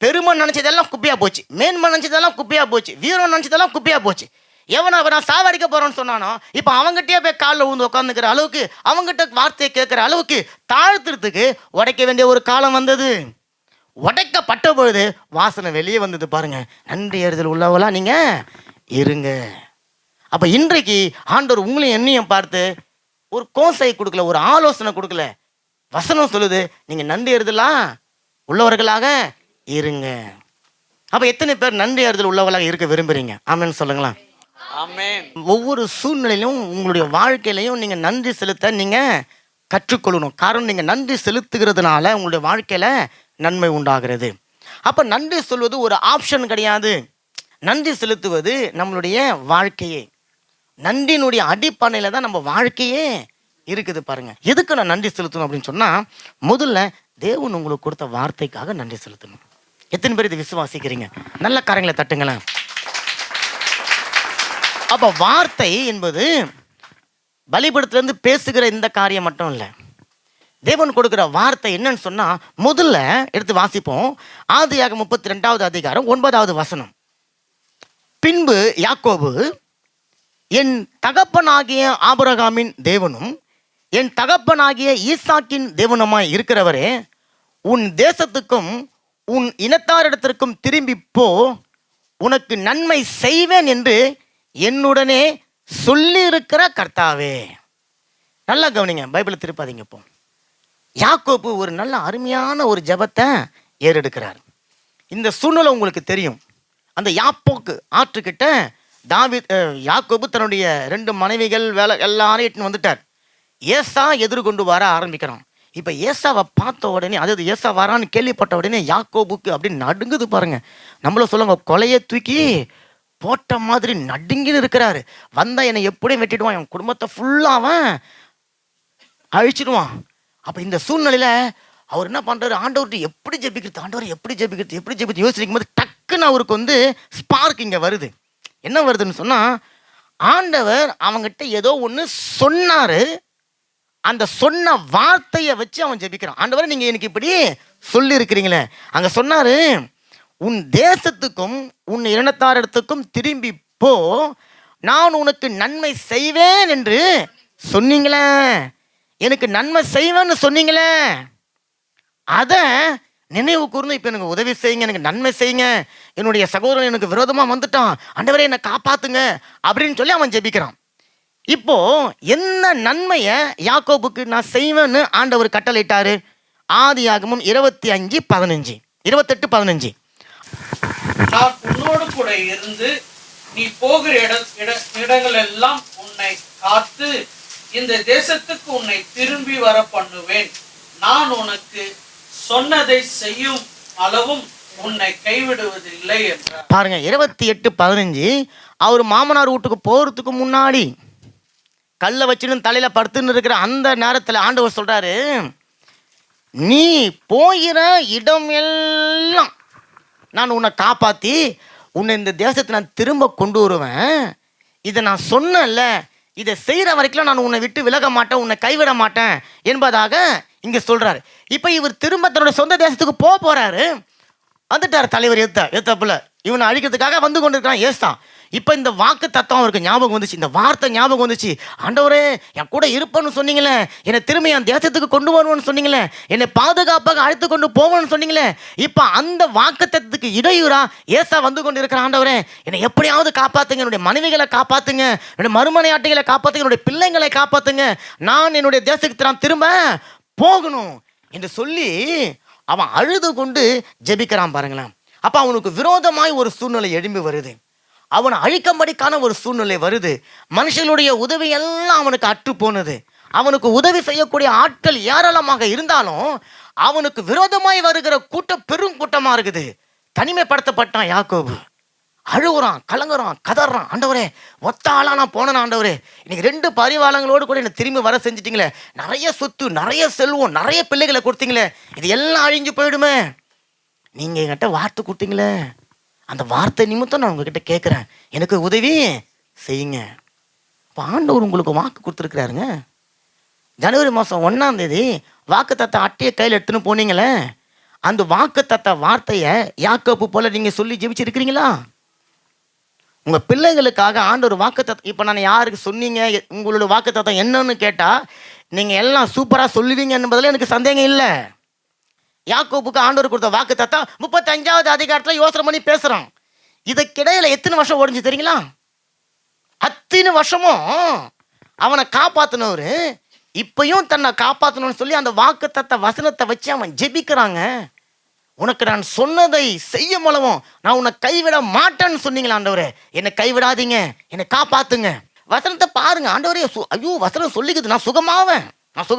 பெருமை நினைச்சதெல்லாம் குப்பையா போச்சு, மேன்மை நினைச்சதெல்லாம் குப்பையா போச்சு, வீரம் நினைச்சதெல்லாம் குப்பையா போச்சு. எவனை நான் சாவடிக்க போறேன்னு சொன்னானோ இப்போ அவங்ககிட்டயே போய் காலில் விழுந்து உட்காந்துக்கிற அளவுக்கு, அவங்ககிட்ட வார்த்தையை கேட்கிற அளவுக்கு தாழ்த்துறதுக்கு உடைக்க வேண்டிய ஒரு காலம் வந்தது. உடைக்கப்பட்ட பொழுது வாசனை வெளியே வந்தது பாருங்க. நன்றி அறிதல் உள்ளவங்களா நீங்க இருங்க. அப்ப இன்றைக்கு ஆண்டவர் உங்களையும் என்னையும் பார்த்து ஒரு கோசை கொடுக்கல, ஒரு ஆலோசனை கொடுக்கல. வசனம் சொல்லுது, நீங்க நன்றி அறிதலாம் உள்ளவர்களாக இருங்க. அப்ப எத்தனை பேர் நன்றி அறிதல் உள்ளவர்களாக இருக்க விரும்புறீங்க? ஆமென் சொல்லுங்களா. ஆமென். ஒவ்வொரு சூழ்நிலையிலும் உங்களுடைய வாழ்க்கையிலையும் நீங்க நன்றி செலுத்த நீங்க கற்றுக்கொள்ளணும். காரணம், நீங்க நன்றி செலுத்துகிறதுனால உங்களுடைய வாழ்க்கையில நன்மை உண்டாகிறது. அப்ப நன்றி சொல்வது ஒரு ஆப்ஷன் கிடையாது. நன்றி செலுத்துவது நம்மளுடைய வாழ்க்கையே. நன்றியினுடைய அடிப்படையில தான் நம்ம வாழ்க்கையே இருக்குது பாருங்க. எதுக்கு நான் நன்றி செலுத்தணும் அப்படின்னு சொன்னா, முதல்ல தேவன் உங்களுக்கு கொடுத்த வார்த்தைக்காக நன்றி செலுத்தணும். எத்தனை பேர் இதை விசுவாசிக்கிறீங்க? நல்ல காரியங்களை தட்டுங்களேன். அப்ப வார்த்தை என்பது பலிபீடத்திலிருந்து பேசுகிற இந்த காரியம் மட்டும் இல்லை. தேவன் கொடுக்கிற வார்த்தை என்னன்னு சொன்னா, முதல்ல எடுத்து வாசிப்போம். ஆதியாகமம் 32:9. பின்பு யாக்கோபு, என் தகப்பனாகிய ஆபிரகாமின் தேவனும் என் தகப்பனாகிய ஈசாக்கின் தேவனுமாய் இருக்கிறவரே, உன் தேசத்துக்கும் உன் இனத்தாரிடத்திற்கும் திரும்பி போ, உனக்கு நன்மை செய்வேன் என்று என்னுடனே சொல்லி இருக்கிற கர்த்தாவே. நல்லா கவனிங்க, பைபிளை திருப்பாதீங்க. இப்போ யாக்கோபு ஒரு நல்ல அருமையான ஒரு ஜெபத்தை ஏறெடுக்கிறார். இந்த சூழ்நிலை உங்களுக்கு தெரியும். அந்த யாப்போக்கு ஆற்றுக்கிட்ட யாக்கோபு தன்னுடைய 2 மனைவிகள் வேலை எல்லாரும் இட்டுன்னு வந்துட்டார். ஏசா எதிர்கொண்டு வர ஆரம்பிக்கிறான். இப்போ ஏசாவை பார்த்த உடனே, அதாவது ஏசா வரான்னு கேள்விப்பட்ட உடனே யாக்கோபுக்கு அப்படின்னு நடுங்குது பாருங்க. நம்மள சொல்லுங்க, கொலையை தூக்கி போட்ட மாதிரி நடுங்கின்னு இருக்கிறாரு. வந்தா என்னை எப்படியும் வெட்டிடுவான், என் குடும்பத்தை ஃபுல்லாக அவன் அழிச்சிடுவான். அப்போ இந்த சூழ்நிலையில் அவர் என்ன பண்ணுறாரு, ஆண்டவர்கிட்ட எப்படி ஜெபிக்கிறது, ஆண்டவர் எப்படி ஜெபிக்கிறது யோசிக்கும் போது டக்குன்னு அவருக்கு ஸ்பார்க் இங்கே வருது. என்ன வருதுன்னு சொன்னால், ஆண்டவர் அவங்ககிட்ட ஏதோ ஒன்று சொன்னார். அந்த சொன்ன வார்த்தையை வச்சு அவன் ஜெபிக்கிறான். ஆண்டவர் நீங்கள் எனக்கு இப்படி சொல்லியிருக்கிறீங்களே, அங்கே சொன்னார், உன் தேசத்துக்கும் உன் இனத்தாரிடத்துக்கும் திரும்பி போ, நான் உனக்கு நன்மை செய்வேன் என்று சொன்னீங்களே, எனக்கு நன்மை செய்வேன்னு சொன்னீங்களே, அதை நினைவு கூர்ந்து இப்போ எனக்கு உதவி செய்யுங்க, எனக்கு நன்மை செய்யுங்க, என்னுடைய சகோதரன் எனக்கு விரோதமாக வந்துட்டான், ஆண்டவரே என்னை காப்பாத்துங்க அப்படின்னு சொல்லி அவன் ஜெபிக்கிறான். இப்போ என்ன நன்மையை யாக்கோபுக்கு நான் செய்வேன்னு ஆண்டவர் கட்டளையிட்டாரு? ஆதியாகமம் 25:15, 28:15. நான் உன்னோடு கூட இருந்து நீ போகிற இடங்கள் எல்லாம் உன்னை காத்து இந்த தேசத்துக்கு உன்னை திரும்பி வர பண்ணுவேன். நான் உனக்கு சொன்னதை செய்யும் அளவும் உன்னை கைவிடுவதில்லை என்றார். பாருங்க, 28:15. அவர் மாமனார் வீட்டுக்கு போறதுக்கு முன்னாடி கல்லை வச்சுன்னு தலையில படுத்துன்னு இருக்கிற அந்த நேரத்தில் ஆண்டவர் சொல்றாரு, நீ போகிற இடம் எல்லாம் நான் உன்னை காப்பாற்றி உன்னை இந்த தேசத்தை நான் திரும்ப கொண்டு வருவேன். இதை நான் சொன்னேன்ல, இதை செய்கிற வரைக்கும் நான் உன்னை விட்டு விலக மாட்டேன், உன்னை கைவிட மாட்டேன் என்பதாக இங்கே சொல்கிறாரு. இப்போ இவர் திரும்ப தன்னுடைய சொந்த தேசத்துக்கு போகிறாரு. வந்துட்டார் தலைவர் ஏத்தாப்புல இவனை அழிக்கிறதுக்காக வந்து கொண்டு இருக்கிறான் ஏசான். இப்போ இந்த வாக்கு தத்துவம் அவருக்கு ஞாபகம் வந்துச்சு, இந்த வார்த்தை ஞாபகம் வந்துச்சு. ஆண்டவரே என் கூட இருப்பேன்னு சொன்னீங்களே, என்னை திரும்பி என் தேசத்துக்கு கொண்டு வருவேன்னு சொன்னீங்களே, என்னை பாதுகாப்பாக அழைத்து கொண்டு போவேன்னு சொன்னீங்களே, இப்போ அந்த வாக்கு தத்துவத்துக்கு இடையூறா ஏசா வந்து கொண்டு இருக்கிற. ஆண்டவரே என்னை எப்படியாவது காப்பாற்றுங்க, என்னுடைய மனைவிகளை காப்பாற்றுங்க, என்னுடைய மறுமனையாட்டிகளை காப்பாற்றுங்க, என்னுடைய பிள்ளைங்களை காப்பாற்றுங்க, நான் என்னுடைய தேசத்துக்கு நான் திரும்ப போகணும் என்று சொல்லி அவன் அழுது கொண்டு ஜெபிக்கிறான் பாருங்களேன். அப்போ அவனுக்கு விரோதமாய் ஒரு சூழ்நிலை எழும்பி வருது, அவனை அழிக்கும்படிக்கான ஒரு சூழ்நிலை வருது. மனுஷனுடைய உதவி எல்லாம் அவனுக்கு அற்று போனது. அவனுக்கு உதவி செய்யக்கூடிய ஆட்கள் ஏராளமாக இருந்தாலும் அவனுக்கு விரோதமாய் வருகிற கூட்டம் பெரும் கூட்டமா இருக்குது. தனிமைப்படுத்தப்பட்டான் யாக்கோபு. அழுகுறான், கலங்குறான், கதறான். ஆண்டவரே ஒத்த ஆளா நான் போனேன், ஆண்டவரே இன்னைக்கு 2 பரிவாளங்களோடு கூட என்னை திரும்பி வர செஞ்சிட்டீங்களே, நிறைய சொத்து, நிறைய செல்வம், நிறைய பிள்ளைகளை கொடுத்தீங்களே, இது எல்லாம் அழிஞ்சு போயிடுமே, நீங்க என்கிட்ட வார்த்தை கொடுத்தீங்களே, அந்த வார்த்தை நிமித்தம் நான் உங்ககிட்ட கேட்குறேன், எனக்கு உதவி செய்யுங்க. இப்போ ஆண்டவர் உங்களுக்கு வாக்கு கொடுத்துருக்குறாருங்க. ஜனவரி மாதம் 1ஆம் தேதி வாக்கு தத்த அட்டையை கையில் எடுத்துன்னு போனீங்களே, அந்த வாக்கு தத்த வார்த்தையை யாக்கோபு போல நீங்கள் சொல்லி ஜெபிச்சிருக்கிறீங்களா? உங்கள் பிள்ளைகளுக்காக ஆண்டவர் வாக்கு தத்தம், இப்போ நான் யாருக்கு சொன்னீங்க, உங்களோட வாக்கு தத்தம் என்னன்னு கேட்டால் நீங்கள் எல்லாம் சூப்பராக சொல்லுவீங்க என்பதில் எனக்கு சந்தேகம் இல்லை. யாக்கோபுக்கு ஆண்டவர் கொடுத்த வாக்கு தத்தம் 35வது அதிகாரத்தில் யோசனை பண்ணி பேசுகிறான். இதுக்கிடையில் எத்தனை வருஷம் ஓடிஞ்சு தெரியுங்களா? அத்தனை வருஷமும் அவனை காப்பாற்றினவர் இப்பயும் தன்னை காப்பாற்றணும்னு சொல்லி அந்த வாக்கு தத்த வசனத்தை வச்சு அவன் ஜெபிக்கிறாங்க. உனக்கு நான் சொன்னதை செய்யும் மூலமும் நான் உன்னை கைவிட மாட்டேன்னு சொன்னீங்களா ஆண்டவரே, என்னை கைவிடாதீங்க, என்னை காப்பாத்துங்க. வசனத்தை பாருங்க ஆண்டவரே. ஐயோ வசனம் சொல்லிக்குது, நான் சுகமாவேன், நான்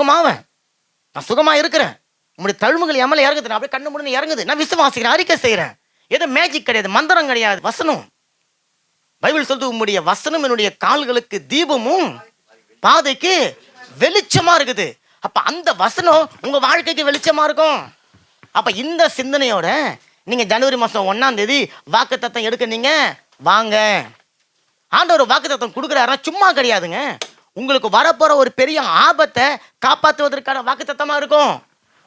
சுகமா இருக்கிறேன், உங்களுடைய தழும்புகள் எம்எல்ஏ இறங்குது, நான் அப்படியே கண்ணு முன்னு இறங்குது, நான் விசுவாசிக்கிறேன், அறிக்கை செய்கிறேன். ஏதோ மேஜிக் கிடையாது, மந்திரம் கிடையாது, வசனம். பைபிள் சொல்றது, உங்களுடைய வசனம் என்னுடைய கால்களுக்கு தீபமும் பாதைக்கு வெளிச்சமா இருக்குது. அப்ப அந்த வசனம் உங்க வாழ்க்கைக்கு வெளிச்சமா இருக்கும். அப்ப இந்த சிந்தனையோட நீங்க ஜனவரி மாதம் 1ஆம் தேதி வாக்கு தத்தம் எடுக்க நீங்க வாங்க. ஆண்டவர் வாக்கு தத்தம் கொடுக்குறாருன்னா சும்மா கிடையாதுங்க. உங்களுக்கு வரப்போற ஒரு பெரிய ஆபத்தை காப்பாற்றுவதற்கான வாக்கு தத்தமா இருக்கும்.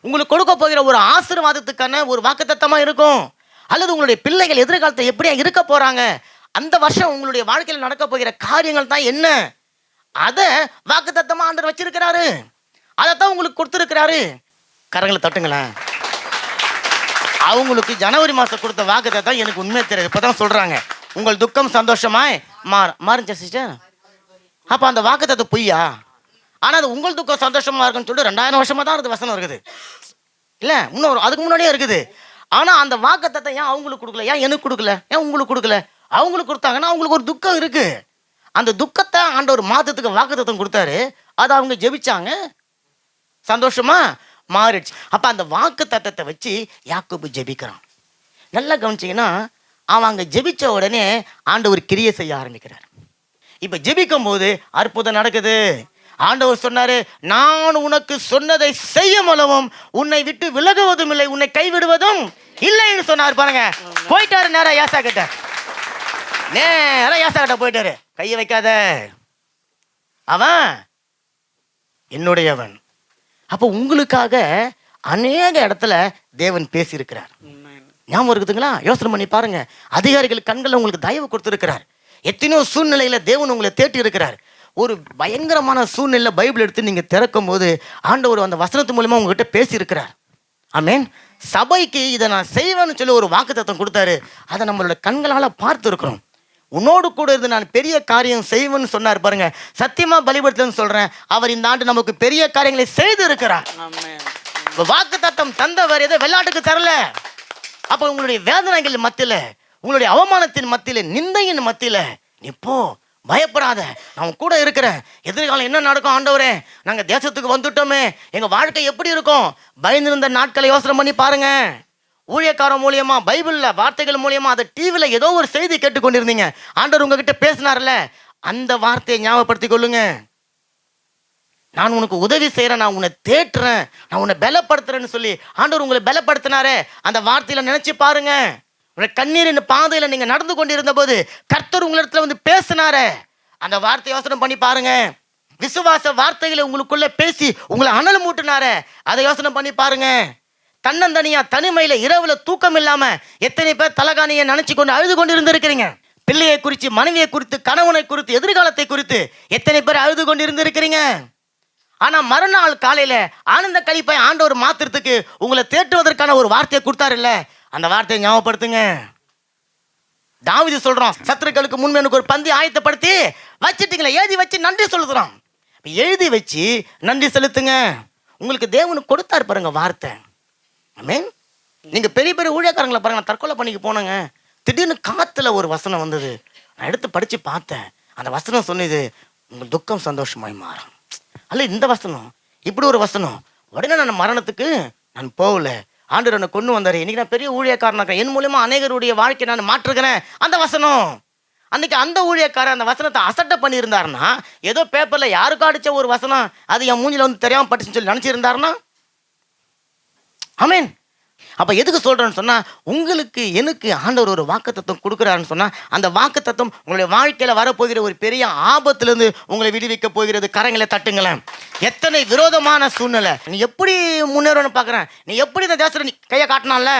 உங்களுக்கு கொடுக்க போகிற ஒரு ஆசீர்வாதத்துக்கான ஒரு வாக்கு தத்தமா இருக்கும். அல்லது உங்களுடைய பிள்ளைகள் எதிர்காலத்தை எப்படியா இருக்க போறாங்க, அந்த வருஷம் உங்களுடைய வாழ்க்கையில் நடக்க போகிற காரியங்கள் தான் என்ன, அதை வாக்கு தத்தமா ஆண்டவர் வச்சிருக்கிறாரு. அதைத்தான் உங்களுக்கு கொடுத்துருக்கிறாரு. கரங்களை தட்டுங்களேன். அவங்களுக்கு ஜனவரி மாதம் கொடுத்த வாக்குத்தை தான் எனக்கு உண்மையை தெரியாது. இப்போ தான் சொல்கிறாங்க உங்கள் துக்கம் சந்தோஷமாய் மாறுச்சா சிஸ்டர்? அப்போ அந்த வாக்குத்தத்தை பொய்யா? ஆனால் அது உங்கள் துக்கம் சந்தோஷமாக இருக்குன்னு சொல்லிட்டு 2000 வருஷமாக தான் அது வசனம் இருக்குது இல்லை, இன்னும் அதுக்கு முன்னாடியே இருக்குது. ஆனால் அந்த வாக்குத்தத்தை ஏன் அவங்களுக்கு கொடுக்கல, ஏன் எனக்கு கொடுக்கல, ஏன் உங்களுக்கு கொடுக்கல? அவங்களுக்கு கொடுத்தாங்கன்னா அவங்களுக்கு ஒரு துக்கம் இருக்குது. அந்த துக்கத்தை ஆண்டவர் மாதத்துக்கு வாக்குத்தத்தம் கொடுத்தாரு. அதை அவங்க ஜெபிச்சாங்க, சந்தோஷமா மாறிடுச்சு. அப்போ அந்த வாக்கு தத்தத்தை வச்சு யாக்கோபு ஜெபிக்கிறான். நல்லா கவனிச்சிங்கன்னா அவன் அங்கே ஜெபிச்ச உடனே ஆண்டவர் கிரியை செய்ய ஆரம்பிக்கிறார். இப்போ ஜெபிக்கும் போது அற்புதம் நடக்குது. ஆண்டவர் சொன்னாரு, நான் உனக்கு சொன்னதை செய்யும் அளவும் உன்னை விட்டு விலகுவதும் இல்லை, உன்னை கைவிடுவதும் இல்லைன்னு சொன்னார். பாருங்க, போயிட்டாரு நேரா யாசா கிட்ட, நேரா யாசா கிட்ட போயிட்டாரு. கையை வைக்காத, அவன் என்னுடையவன். அப்போ உங்களுக்காக அநேக இடத்துல தேவன் பேசியிருக்கிறார். ஞாபகம் இருக்குதுங்களா? யோசனை பண்ணி பாருங்க. அதிகாரிகள் கண்களில் உங்களுக்கு தயவு கொடுத்திருக்கிறார். எத்தனையோ சூழ்நிலையில தேவன் உங்களை தேட்டி இருக்கிறார். ஒரு பயங்கரமான சூழ்நிலை பைபிள் எடுத்து நீங்க திறக்கும் போது ஆண்டவர் அந்த வசனத்து மூலமா உங்ககிட்ட பேசியிருக்கிறார். ஆமென். சபைக்கு இதை நான் செய்வேன்னு சொல்லி ஒரு வாக்குத்தத்தம் கொடுத்தாரு. அதை நம்மளோட கண்களால பார்த்து இருக்கிறோம். உன்னோடு கூட இருந்து நான் பெரிய காரியம் செய்வேன்னு சொன்னார். பாருங்க, சத்தியமா பலிபடுத்தலன்னு சொல்றேன், அவர் இந்த ஆண்டு நமக்கு பெரிய காரியங்களை செய்து இருக்கிறார். வாக்குத்தத்தம் தந்தவர் எதை வெள்ளாட்டுக்கு தரல. அப்ப உங்களுடைய வேதனைகள் மத்தியில, உங்களுடைய அவமானத்தின் மத்தியில, நிந்தையின் மத்தியில நீ போ, பயப்படாத, நான் கூட இருக்கிறேன். எதிர்காலம் என்ன நடக்கும் ஆண்டவரே, நாங்க தேசத்துக்கு வந்துட்டோமே, எங்க வாழ்க்கை எப்படி இருக்கும்? பயந்திருந்த நாட்களை யோசனை பண்ணி பாருங்க. ஊழியக்காரன் மூலியமா, பைபிள்ல வார்த்தைகள் மூலியமா, அதை டிவில ஏதோ ஒரு செய்தி கேட்டுக்கொண்டிருந்தீங்க. ஆண்டவர் உங்ககிட்ட பேசினார்ல, அந்த வார்த்தையை ஞாபகப்படுத்திக் கொள்ளுங்க. நான் உனக்கு உதவி செய்யறேன், நான் உன்னை தேற்றுறேன், நான் உன்னை பலப்படுத்துறேன்னு சொல்லி ஆண்டவர் உங்களை பலப்படுத்தினாரே, அந்த வார்த்தையில நினைச்சு பாருங்க. உங்களுடைய கண்ணீரின் பாதையில நீங்க நடந்து கொண்டிருந்த போது கர்த்தர் உங்களிடத்துல வந்து பேசினாரே, அந்த வார்த்தையை யோசனை பண்ணி பாருங்க. விசுவாச வார்த்தைகளை உங்களுக்குள்ள பேசி உங்களை அனல் மூட்டினாரே, அதை யோசனை பண்ணி பாருங்க. தன்னந்தனியா தனிமையில இரவுல தூக்கம் இல்லாம எத்தனை பேர் தலகாணியை நினைச்சு கொண்டு அழுது கொண்டு இருந்திருக்கிறீங்க. பிள்ளையை குறித்து, மனைவியை குறித்து, கணவனை குறித்து, எதிர்காலத்தை குறித்து எத்தனை பேர் அழுது கொண்டு இருந்திருக்கிறீங்க. ஆனா மறுநாள் காலையில ஆனந்த கழிப்பை ஆண்டவர் மாத்திரத்துக்கு உங்களை தேற்றுவதற்கான ஒரு வார்த்தையை கொடுத்தாரு இல்ல, அந்த வார்த்தையை ஞாபகப்படுத்துங்க. தாவீது சொல்றான், சத்துருக்களுக்கு முன்பு எனக்கு ஒரு பந்தி ஆயத்தப்படுத்தி வச்சுட்டீங்களே, எழுதி வச்சு நன்றி சொல்லுறான். எழுதி வச்சு நன்றி செலுத்துங்க. உங்களுக்கு தேவனுக்கு கொடுத்தாரு பாருங்க வார்த்தை. ஆமென். நீங்க பெரிய பெரிய ஊழியக்காரங்களை பாருங்க. நான் தற்கொலை பண்ணிக்கு போனேங்க, திடீர்னு காத்துல ஒரு வசனம் வந்தது, நான் எடுத்து படிச்சு பார்த்தேன். அந்த வசனம் சொன்னது, உங்கள் துக்கம் சந்தோஷமாய் மாறும். அல்ல இந்த வசனம், இப்படி ஒரு வசனம். உடனே நான் மரணத்துக்கு நான் போகல, ஆண்டவர் என்னை கொண்டு வந்தாரு. இன்னைக்கு நான் பெரிய ஊழியக்காரனாக்க, என் மூலமா அநேகருடைய வாழ்க்கை நான் மாற்றுகிறேன். அந்த வசனம் அன்னைக்கு அந்த ஊழியக்காரர் அந்த வசனத்தை அசட்டை பண்ணியிருந்தாருன்னா, ஏதோ பேப்பர்ல யாருக்கும் அடிச்ச ஒரு வசனம், அது என் மூஞ்சில வந்து தெரியாம பட்டுச்சுன்னு சொல்லி நினைச்சிருந்தாருன்னா, ஆமென். அப்ப எதுக்கு சொல்றேன்னு சொன்னா, உங்களுக்கு எனக்கு ஆண்டவர் ஒரு வாக்குத்தத்தம் கொடுக்குறாருன்னு சொன்னா, அந்த வாக்குத்தத்தம் உங்களுடைய வாழ்க்கையில வரப்போகிற ஒரு பெரிய ஆபத்திலிருந்து உங்களை விடுவிக்க போகிறது. கரங்களை தட்டுங்களேன். எத்தனை விரோதமான சூழ்நிலை, நீ எப்படி முன்னேறன்னு பாக்குறேன், நீ எப்படி இந்த தேசத்துல நீ கையை காட்டினான்ல,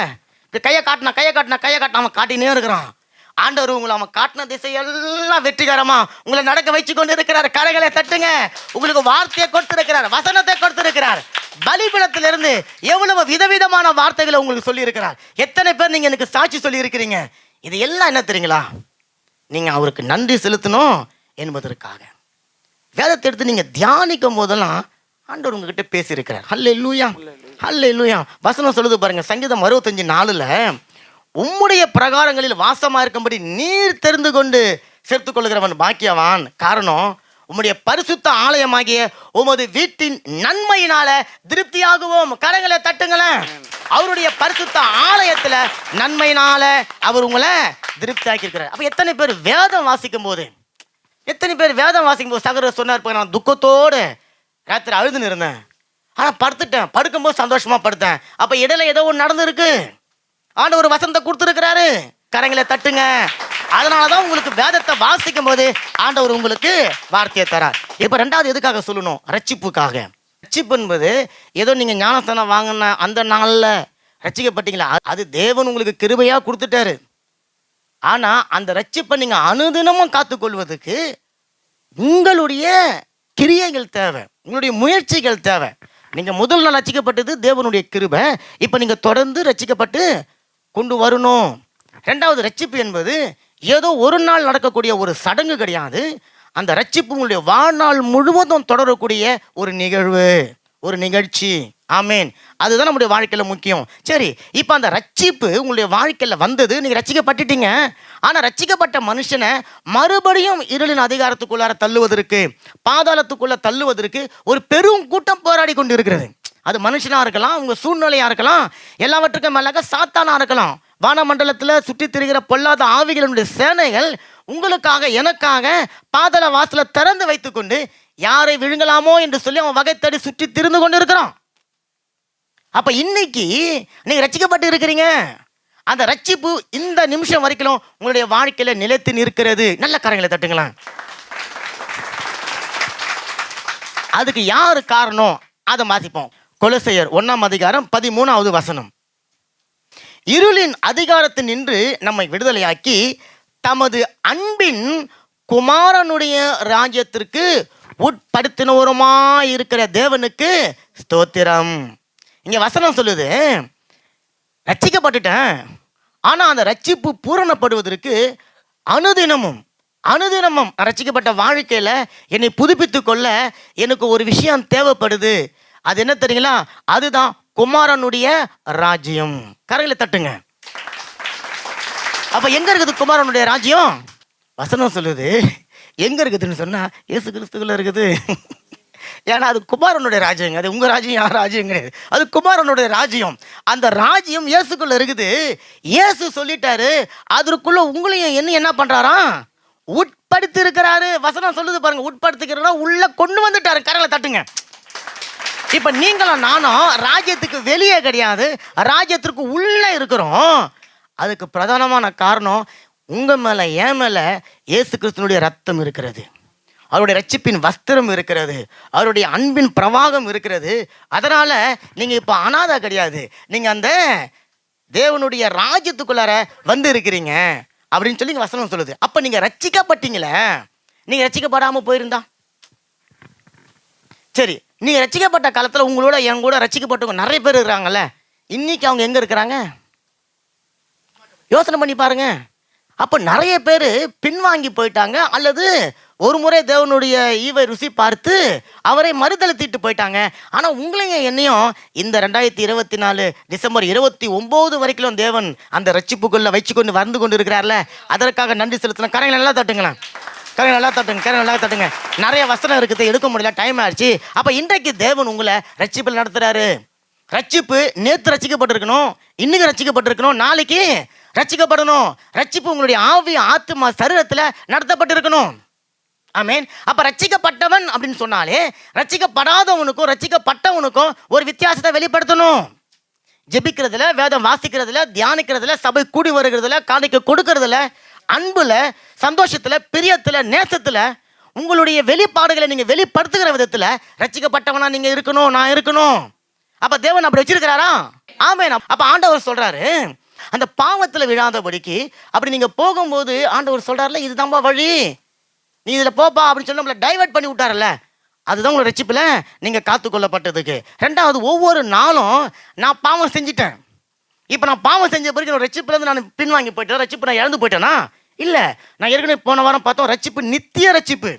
கையை காட்டினா அவன் காட்டினே இருக்கிறான். ஆண்டவர் உங்களை அவன் காட்டின திசையெல்லாம் வெற்றிகரமா உங்களை நடக்க வச்சு கொண்டு இருக்கிறார். கரைகளை தட்டுங்க. உங்களுக்கு வார்த்தையை கொடுத்திருக்கிறார், வசனத்தை கொடுத்திருக்கிறார். பலிபீடத்திலிருந்து எவ்வளவு விதவிதமான வார்த்தைகளை உங்களுக்கு சொல்லி இருக்கிறார். எத்தனை பேர் நீங்க எனக்கு சாட்சி சொல்லி இருக்கிறீங்க. இது எல்லாம் என்ன தெரியுங்களா, நீங்க அவருக்கு நன்றி செலுத்தணும் என்பதற்காக. வேதத்தை எடுத்து நீங்க தியானிக்கும் போதெல்லாம் ஆண்டவர் உங்ககிட்ட பேசியிருக்கிறார். ஹல்லேலூயா, ஹல்லேலூயா. வசனம் சொல்லுது பாருங்க, சங்கீதம் 65:4, உம்முடைய பிரகாரங்களில் வாசமா இருக்கும்படி நீர் தெரிந்து கொண்டு சேர்த்துக் கொள்கிறவன் பாக்கியவான். காரணம், உம்முடைய பரிசுத்த ஆலயமாகிய உமது வீட்டின் நன்மையினால திருப்தியாகுவோம். கரங்களை தட்டுங்களேன். அவருடைய பரிசுத்த ஆலயத்துல நன்மையினால அவர் உங்களை திருப்தி ஆக்கி இருக்கிறார். அப்ப எத்தனை பேர் வேதம் வாசிக்கும் போது சகோதரர் சொன்னார், நான் துக்கத்தோடு ராத்திரி அழுதுன்னு இருந்தேன், ஆனா படுத்துட்டேன், படுக்கும்போது சந்தோஷமா படுத்தேன். அப்ப இடையில ஏதோ ஒன்று நடந்திருக்கு, ஆண்டவர் ஒரு வசனத்தை கொடுத்துருக்கிறாரு. கரங்களை தட்டுங்க. அதனாலதான் உங்களுக்கு வேதத்தை வாசிக்கும் போது ஆண்டவர் உங்களுக்கு வார்த்தையை தரார். இப்ப ரெண்டாவது எதுக்காக சொல்லணும், ரட்சிப்புக்காக. ரட்சிப்பு என்பது ஏதோ நீங்க ஞானஸ்தானம் வாங்கின அந்த நாள்ல ரட்சிக்கப்பட்டீங்களா, அது தேவன் உங்களுக்கு கிருபையா கொடுத்துட்டாரு. ஆனா அந்த ரட்சிப்பை நீங்க அனுதினமும் காத்துக்கொள்வதற்கு உங்களுடைய கிரியைகள் தேவை, உங்களுடைய முயற்சிகள் தேவை. நீங்க முதல் நாள் ரட்சிக்கப்பட்டது தேவனுடைய கிருபை. இப்ப நீங்க தொடர்ந்து ரட்சிக்கப்பட்டு கொண்டு வரணும். ரெண்டாவது, ரட்சிப்பு என்பது ஏதோ ஒரு நாள் நடக்கக்கூடிய ஒரு சடங்கு கிடையாது. அந்த ரட்சிப்பு உங்களுடைய வாழ்நாள் முழுவதும் தொடரக்கூடிய ஒரு நிகழ்வு, ஒரு நிகழ்ச்சி. ஆமேன். அதுதான் நம்முடைய வாழ்க்கையில முக்கியம். சரி, இப்போ அந்த ரட்சிப்பு உங்களுடைய வாழ்க்கையில வந்தது, நீங்க ரட்சிக்கப்பட்டுட்டீங்க. ஆனா ரட்சிக்கப்பட்ட மனுஷனை மறுபடியும் இருளின் அதிகாரத்துக்குள்ளார தள்ளுவதற்கு, பாதாளத்துக்குள்ள தள்ளுவதற்கு ஒரு பெரும் கூட்டம் போராடி கொண்டு இருக்கிறது. அது மனுஷனா இருக்கலாம், உங்க சூழ்நிலையா இருக்கலாம், எல்லாவற்றுக்கும் மேலாக சாத்தானா இருக்கலாம். வானமண்டலத்தில் சுற்றி திரிகிற பொல்லாத ஆவிகளுடைய சேனைகள் உங்களுக்காக எனக்காக பாதாள வாசலை திறந்து வைத்துக்கொண்டு யாரை விழுங்கலாமோ என்று சொல்லி அவன் வகை தேடி சுற்றி திரிந்து கொண்டு இருக்கிறான். அப்ப இன்னைக்கு நீங்க ரட்சிக்கப்பட்டு இருக்கிறீங்க. அந்த ரட்சிப்பு இந்த நிமிஷம் வரைக்கும் உங்களுடைய வாழ்க்கையில நிலைத்து நிற்கிறது. நல்ல கரங்களை தட்டுங்களா. அதுக்கு யாரு காரணம்? அதை மாத்திப்போம். கொலோசையர் 1:13 இருளின் அதிகாரத்தில் நின்று நம்மை விடுதலையாக்கி தமது அன்பின் குமாரனுடைய ராஜ்யத்திற்கு உட்படுத்தினோருமாய் இருக்கிற தேவனுக்கு ஸ்தோத்திரம். இங்க வசனம் சொல்லுது, ரட்சிக்கப்பட்டுட்டேன், ஆனா அந்த ரட்சிப்பு பூரணப்படுவதற்கு அனுதினமும் ரட்சிக்கப்பட்ட வாழ்க்கையில என்னை புதுப்பித்துக் கொள்ள எனக்கு ஒரு விஷயம் தேவைப்படுது. அது என்ன தெரியுங்களா? அதுதான் குமாரனுடைய ராஜ்யம். கரங்களை தட்டுங்க. அப்ப எங்க இருக்குது குமாரனுடைய ராஜ்யம்? வசனம் சொல்லுது எங்க இருக்குதுன்னு சொன்னா இயேசு கிறிஸ்துக்குள்ள இருக்குது. ஏன்னா அது குமாரனுடைய ராஜ்யம். அது உங்க ராஜ்யம், யார் ராஜ்யம் கிடையாது. அது குமாரனுடைய ராஜ்யம். அந்த ராஜ்யம் இயேசுக்குள்ள இருக்குது. இயேசு சொல்லிட்டாரு, அதற்குள்ள உங்களையும் என்ன பண்றாராம்? உட்படுத்தி இருக்கிறாரு. வசனம் சொல்லுது பாருங்க, உட்படுத்திக்கிறா உள்ள கொண்டு வந்துட்டாரு. கரங்களை தட்டுங்க. இப்ப நீங்களும் நானும் ராஜ்யத்துக்கு வெளியே கிடையாது, ராஜ்யத்திற்கு உள்ள இருக்கிறோம். அதுக்கு பிரதானமான காரணம் உங்க மேல என் மேல இயேசு கிறிஸ்துனுடைய ரத்தம் இருக்கிறது, அவருடைய ரட்சிப்பின் வஸ்திரம் இருக்கிறது, அவருடைய அன்பின் பிரவாகம் இருக்கிறது. அதனால நீங்க இப்ப அனாதை கிடையாது, நீங்க அந்த தேவனுடைய ராஜ்யத்துக்குள்ளார வந்து இருக்கிறீங்க அப்படின்னு சொல்லி வசனம் சொல்லுது. அப்ப நீங்க ரட்சிக்கப்பட்டீங்களே. நீங்க ரட்சிக்கப்படாம போயிருந்தா சரி, நீங்க ரட்சிக்கப்பட்ட காலத்துல உங்களோட என் கூட ரட்சிக்கப்பட்டவங்க நிறைய பேர் இருக்கிறாங்கல்ல, இன்னைக்கு அவங்க எங்க இருக்கிறாங்க? யோசனை பண்ணி பாருங்க. அப்ப நிறைய பேர் பின்வாங்கி போயிட்டாங்க, அல்லது ஒரு முறை தேவனுடைய ஈவை ருசி பார்த்து அவரை மறுதளித்திட்டு போயிட்டாங்க. ஆனா உங்களையும் என்னையும் இந்த 2024 டிசம்பர் 29 வரைக்கும் தேவன் அந்த ரட்சிப்புக்குள்ள வச்சு கொண்டு வந்து கொண்டு இருக்கிறார்ல, அதற்காக நன்றி செலுத்தலாம். கரையை நல்லா தட்டுங்களேன், கரையை நல்லா தட்டுங்க, கரையை நல்லா தட்டுங்க. நிறைய வசனம் இருக்குது, எடுக்க முடியல, டைம் ஆயிடுச்சு. அப்ப இன்றைக்கு தேவன் உங்களை ரட்சிப்பில் நடத்துறாரு. ரட்சிப்பு நேற்று ரட்சிக்கப்பட்டிருக்கணும், இன்னைக்கு ரட்சிக்கப்பட்டிருக்கணும், நாளைக்கு ரட்சிக்கப்படணும். ரட்சிப்பு உங்களுடைய ஆவி ஆத்மா சரீரத்துல நடத்தப்பட்டிருக்கணும். ஆமென். அப்ப ரட்சிக்கப்பட்டவன் அப்படின்னு சொன்னாலே ரட்சிக்கப்படாதவனுக்கும் ரட்சிக்கப்பட்டவனுக்கும் ஒரு வித்தியாசத்தை வெளிப்படுத்தணும். ஜெபிக்கிறதுல, வேதம் வாசிக்கிறதுல, தியானிக்கிறதுல, சபை கூடி வருகிறதுல, காணிக்கை கொடுக்கறதுல, அன்புல, சந்தோஷத்துல, பிரியத்துல, நேசத்துல உங்களுடைய வெளிப்பாடுகளை நீங்க வெளிப்படுத்துகிற விதத்துல ரட்சிக்கப்பட்டவனா நீங்க இருக்கணும், நான் இருக்கணும். அப்ப தேவன் அப்படி வச்சிருக்கிறாரா? ஆமென். அப்ப ஆண்டவர் சொல்றாரு, அந்த பாவத்துல விழாதபடிக்கு அப்படி நீங்க போகும்போது ஆண்டவர் சொல்றாருல, இதுதான்பா வழி, நீ இதுல போப்பா அப்படின்னு சொல்லி நம்மளை டைவர்ட் பண்ணி விட்டாரல்ல, அதுதான் உங்களை ரட்சிப்புல நீங்க காத்துக்கொள்ளப்பட்டதுக்கு. ரெண்டாவது, ஒவ்வொரு நாளும் நான் பாவம் செஞ்சிட்டேன். இப்ப நான் பாவம் செஞ்ச பிறகு ரட்சிப்புல இருந்து நான் பின்வாங்கி போயிட்டேன், ரட்சிப்பு நான் இழந்து போயிட்டேனா? இல்ல. நான் ஏற்கனவே போன வாரம் பார்த்தோம், ரட்சிப்பு நித்திய ரட்சிப்பு,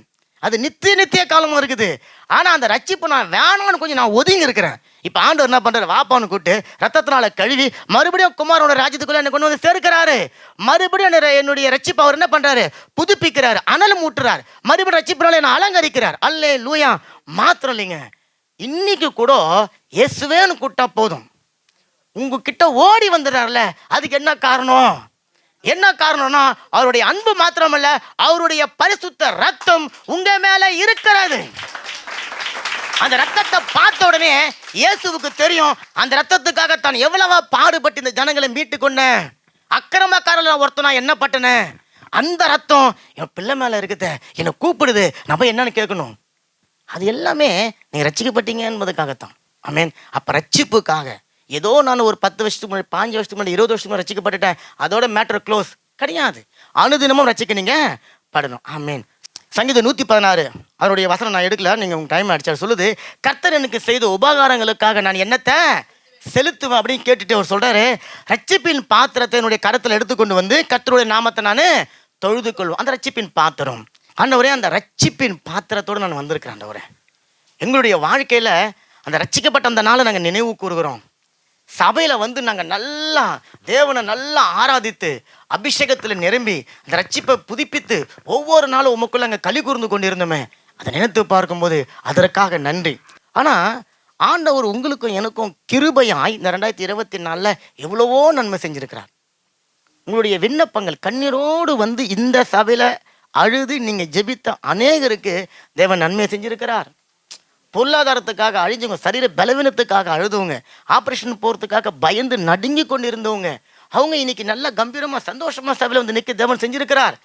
அது நித்திய காலமும் இருக்குது. ஆனா அந்த ரட்சிப்பு நான் வேணான்னு கொஞ்சம் நான் ஒதுங்கி இருக்கிறேன். இப்ப ஆண்டவர் என்ன பண்றாரு? வாப்பான்னு கூப்பிட்டு ரத்தத்தினால கழுவி மறுபடியும் குமாரோட ராஜ்யத்துக்குள்ள என்ன கொண்டு வந்து சேர்க்கிறாரு. மறுபடியும் என்னுடைய ரட்சிப்பு அவர் என்ன பண்றாரு? புதுப்பிக்கிறாரு, அனல் மூட்டுறாரு, மறுபடியும் ரட்சிப்பினால என்ன அலங்கரிக்கிறார். அல்லேலூயா. மாத்திரம் இல்லைங்க, இன்னைக்கு கூட இயேசுவேன்னு கூட்டா போதும், உங்ககிட்ட ஓடி வந்துடுறாருல. அதுக்கு என்ன காரணம்? என்ன காரணம்னா அவருடைய அன்பு மாத்திரமல்ல, அவருடைய பரிசுத்த ரத்தம் உங்க மேல இருக்கிறது. அந்த ரத்தத்தை பார்த்த உடனே இயேசுவுக்கு தெரியும், அந்த ரத்தத்துக்காக தான் எவ்வளவா பாடுபட்டு இந்த ஜனங்களை மீட்டு கொண்டேன். அக்கிரமக்காரல ஒருத்தனா என்ன பட்டனேன், அந்த ரத்தம் என் பிள்ளை மேல இருக்குது, என்னை கூப்பிடுது, நம்ம என்னன்னு கேட்கணும். அது எல்லாமே நீங்க ரட்சிக்கப்பட்டீங்க என்பதுக்காகத்தான். ஆமென். அப்ப ரட்சிப்புக்காக ஏதோ நான் ஒரு 10 வருஷத்துக்கு முன்னாடி, 5 வருஷத்துக்கு முன்னாடி, 20 வருஷத்துக்கு முன்னாடி ரட்சிக்கப்பட்டுட்டேன், அதோட மேட்டர் க்ளோஸ் கிடையாது. அனுதினமும் ரட்சிக்க நீங்க படணும். ஆமென். சங்கீதம் 116 அவருடைய வசனம் நான் எடுக்கல, நீங்கள் உங்கள் டைம் ஆயிடுச்சு. சொல்லுது, கர்த்தர் எனக்கு செய்த உபகாரங்களுக்காக நான் என்னத்தை செலுத்துவேன் அப்படின்னு கேட்டுட்டு அவர் சொல்கிறாரு, ரட்சிப்பின் பாத்திரத்தை என்னுடைய கரத்தில் எடுத்துக்கொண்டு வந்து கர்த்தருடைய நாமத்தை நான் தொழுது கொள்வேன். அந்த ரட்சிப்பின் பாத்திரம் ஆண்டவரே, அந்த ரட்சிப்பின் பாத்திரத்தோடு நான் வந்திருக்கிறேன் ஆண்டவரே. எங்களுடைய வாழ்க்கையில் அந்த ரட்சிக்கப்பட்ட அந்த நாளை நாங்கள் நினைவு கூறுகிறோம். சபையில் வந்து நாங்கள் நல்லா தேவனை நல்லா ஆராதித்து அபிஷேகத்தில் நிரம்பி அந்த ரட்சிப்பை புதுப்பித்து ஒவ்வொரு நாளும் உமக்குள்ள அங்கே களி கூர்ந்து கொண்டு இருந்தோமே, அதை நினைத்து பார்க்கும்போது அதற்காக நன்றி. ஆனால் ஆண்டவர் உங்களுக்கும் எனக்கும் கிருபையாய் இந்த 2024 எவ்வளவோ நன்மை செஞ்சிருக்கிறார். உங்களுடைய விண்ணப்பங்கள் கண்ணீரோடு வந்து இந்த சபையில் அழுது நீங்கள் ஜெபித்த அநேகருக்கு தேவன் நன்மை செஞ்சிருக்கிறார். பொருளாதாரத்துக்காக அழிஞ்சவங்க, சரீர பலவீனத்துக்காக அழுதவங்க, ஆப்ரேஷன் போகிறதுக்காக பயந்து நடுங்கி கொண்டு இருந்தவங்க, அவங்க இன்னைக்கு நல்லா கம்பீரமாக சந்தோஷமாக சபையில் வந்து நிற்க தேவன் செஞ்சிருக்கிறார்.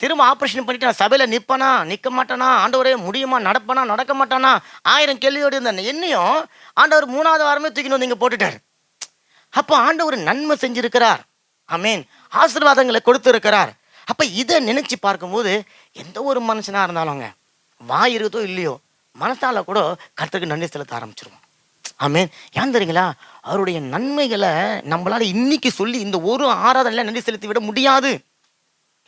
திரும்ப ஆப்ரேஷன் பண்ணிட்டு நான் சபையில் நிற்பனா நிற்க மாட்டானா, ஆண்டவரே முடியுமா, நடப்பனா நடக்க மாட்டானா, 1000 கேள்வியோடு இருந்த என்னையும் ஆண்டவர் 3வது வாரமே தூக்கின்னு வந்து இங்கே போட்டுட்டார். அப்போ ஆண்டவர் நன்மை செஞ்சிருக்கிறார். ஆமேன். ஆசீர்வாதங்களை கொடுத்துருக்கிறார். அப்போ இதை நினைச்சு பார்க்கும்போது எந்த ஒரு மனுஷனாக இருந்தாலும்ங்க, வாய் இருக்குதோ இல்லையோ, மனசால கூட கர்த்தருக்கு நன்றி செலுத்த ஆரம்பிச்சிருவோம். ஆமேன். ஏன் தெரியுங்களா, அவருடைய நன்மைகளை நம்மளால இன்னைக்கு சொல்லி இந்த ஒரு ஆராதனையில நன்றி செலுத்தி விட முடியாது.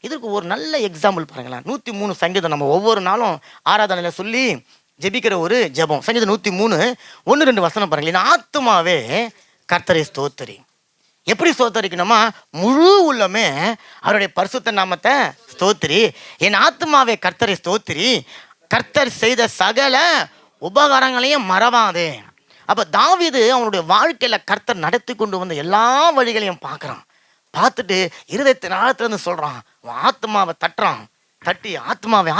இதற்கு ஒரு நல்ல எக்ஸாம்பிள் பாருங்களேன். 103 சங்கீதம் நம்ம ஒவ்வொரு நாளும் ஆராதனையில சொல்லி ஜெபிக்கிற ஒரு ஜெபம். சங்கீதம் 103 1-2 வசனம் பாருங்களேன். என் ஆத்துமாவே கர்த்தரை ஸ்தோத்திரி. எப்படி ஸ்தோத்தரிக்கணுமா, முழு உள்ளமே அவருடைய பரிசுத்த நாமத்தை ஸ்தோத்திரி. என் ஆத்துமாவே கர்த்தரை ஸ்தோத்திரி, கர்த்தர் செய்த சகல உபகாரங்களையும் மறவாதே. அப்போ தாவீது அவனுடைய வாழ்க்கையில் கர்த்தர் நடத்தி கொண்டு வந்த எல்லா வழிகளையும் பார்க்குறான். பார்த்துட்டு இருதயத்தின் ஆழத்துலேருந்து சொல்கிறான், ஆத்மாவை தட்டுறான். தட்டி ஆத்மாவை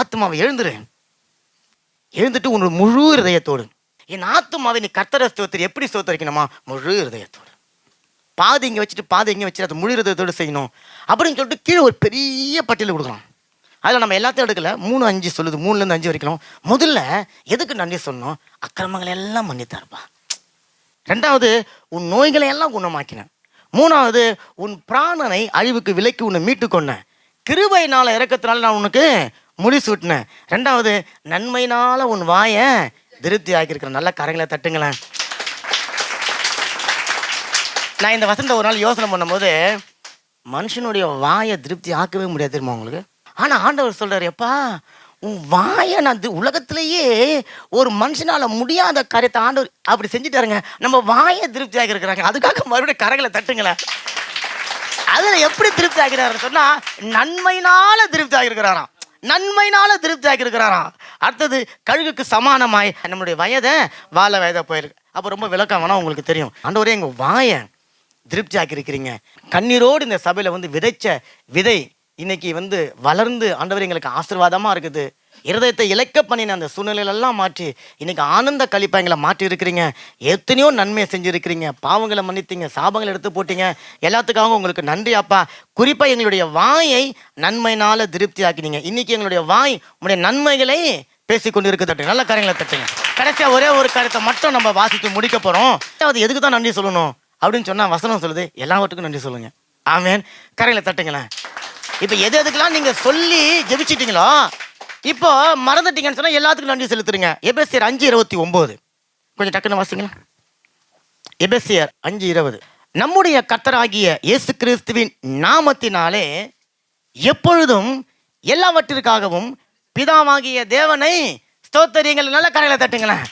எழுந்துட்டு உன்னோட முழு இருதயத்தோடு என் ஆத்மாவை நீ கர்த்தரை ஸ்தோத்திரி. எப்படி ஸ்தோத்தரிக்கணுமா, முழு இருதயத்தோடு. பாதி இங்கே வச்சுட்டு பாதி இங்கே வச்சுட்டு அது முழு இருதயத்தோடு செய்யணும் அப்படின்னு சொல்லிட்டு கீழே ஒரு பெரிய பட்டியல் கொடுக்குறான். அதில் நம்ம எல்லாத்தையும் எடுக்கல, 3-5 சொல்லுது, 3லேருந்து 5 வரைக்கும். முதல்ல எதுக்கு நன்றி சொல்லணும், அக்கிரமங்களை எல்லாம் மன்னித்தார்ப்பா. 2வது உன் நோய்களை எல்லாம் குணமாக்கினேன். 3வது உன் பிராணனை அழிவுக்கு விலைக்கு உன்னை மீட்டு கொண்டேன். கிருபையினால இறக்கத்தினால நான் உனக்கு முடிசூட்டினேன். 2வது நன்மையினால உன் வாயை திருப்தி ஆக்கியிருக்கிறேன். நல்ல கரங்களை தட்டுங்களேன். நான் இந்த வசனத்தை ஒரு நாள் யோசனை பண்ணும்போது, மனுஷனுடைய வாயை திருப்தி ஆக்கவே முடியாது தெரியுமா உங்களுக்கு. ஆனால் ஆண்டவர் சொல்கிறார், எப்பா உன் வாயை நான் உலகத்திலேயே ஒரு மனுஷனால முடியாத காரியத்தை ஆண்டவர் அப்படி செஞ்சுட்டாருங்க. நம்ம வாயை திருப்தி ஆகிருக்கிறாங்க. அதுக்காக மறுபடியும் கரங்களை தட்டுங்களேன். அதில் எப்படி திருப்தி ஆகிறாருன்னு சொன்னால், நன்மையினால திருப்தி ஆகிருக்கிறாராம். நன்மையினால திருப்தி ஆகிருக்கிறாராம். அடுத்தது கழுகுக்கு சமானமாய் நம்மளுடைய வயதை வாழ வயதை போயிருக்கு. அப்போ ரொம்ப விளக்கம் வேணா உங்களுக்கு தெரியும். ஆண்டவரே எங்கள் வாயை திருப்தி ஆக்கியிருக்கிறீங்க. கண்ணீரோடு இந்த சபையில் வந்து விதைச்ச விதை இன்னைக்கு வந்து வளர்ந்து ஆண்டவர் எங்களுக்கு ஆசீர்வாதமாக இருக்குது. இருதயத்தை இலக்க பண்ணின அந்த சூழ்நிலையிலெல்லாம் மாற்றி இன்னைக்கு ஆனந்த கழிப்பா எங்களை மாற்றி இருக்கிறீங்க. எத்தனையோ நன்மையை செஞ்சுருக்கிறீங்க. பாவங்களை மன்னித்தீங்க, சாபங்களை எடுத்து போட்டீங்க. எல்லாத்துக்காகவும் உங்களுக்கு நன்றி அப்பா. குறிப்பாக எங்களுடைய வாயை நன்மையினால திருப்தி ஆக்கினீங்க. இன்னைக்கு எங்களுடைய வாய் உங்களுடைய நன்மைகளை பேசிக்கொண்டு இருக்க தட்டு. நல்ல காரியங்களை தட்டுங்க. கடைசியாக ஒரே ஒரு காரியத்தை மட்டும் நம்ம வாசித்து முடிக்க போகிறோம். அது எதுக்கு தான் நன்றி சொல்லணும் அப்படின்னு சொன்னால் வசனம் சொல்லுது, எல்லாவற்றுக்கும் நன்றி சொல்லுங்க. ஆமேன். காரியங்களை தட்டுங்களேன். இப்போ எதுக்கெல்லாம் நீங்கள் சொல்லி ஜெபிச்சிட்டீங்களோ இப்போ மறந்துட்டீங்கன்னு சொன்னால் எல்லாத்துக்கும் நன்றி செலுத்துறீங்க. எபேசியர் 5:29 கொஞ்சம் டக்குன்னு வாசிங்களா. எபேசியர் 5:20 நம்முடைய கர்த்தராகிய இயேசு கிறிஸ்துவின் நாமத்தினாலே எப்பொழுதும் எல்லாவற்றிற்காகவும் பிதாவாகிய தேவனை ஸ்தோத்தரிங்கள். நல்ல கரையில தட்டுங்களேன்.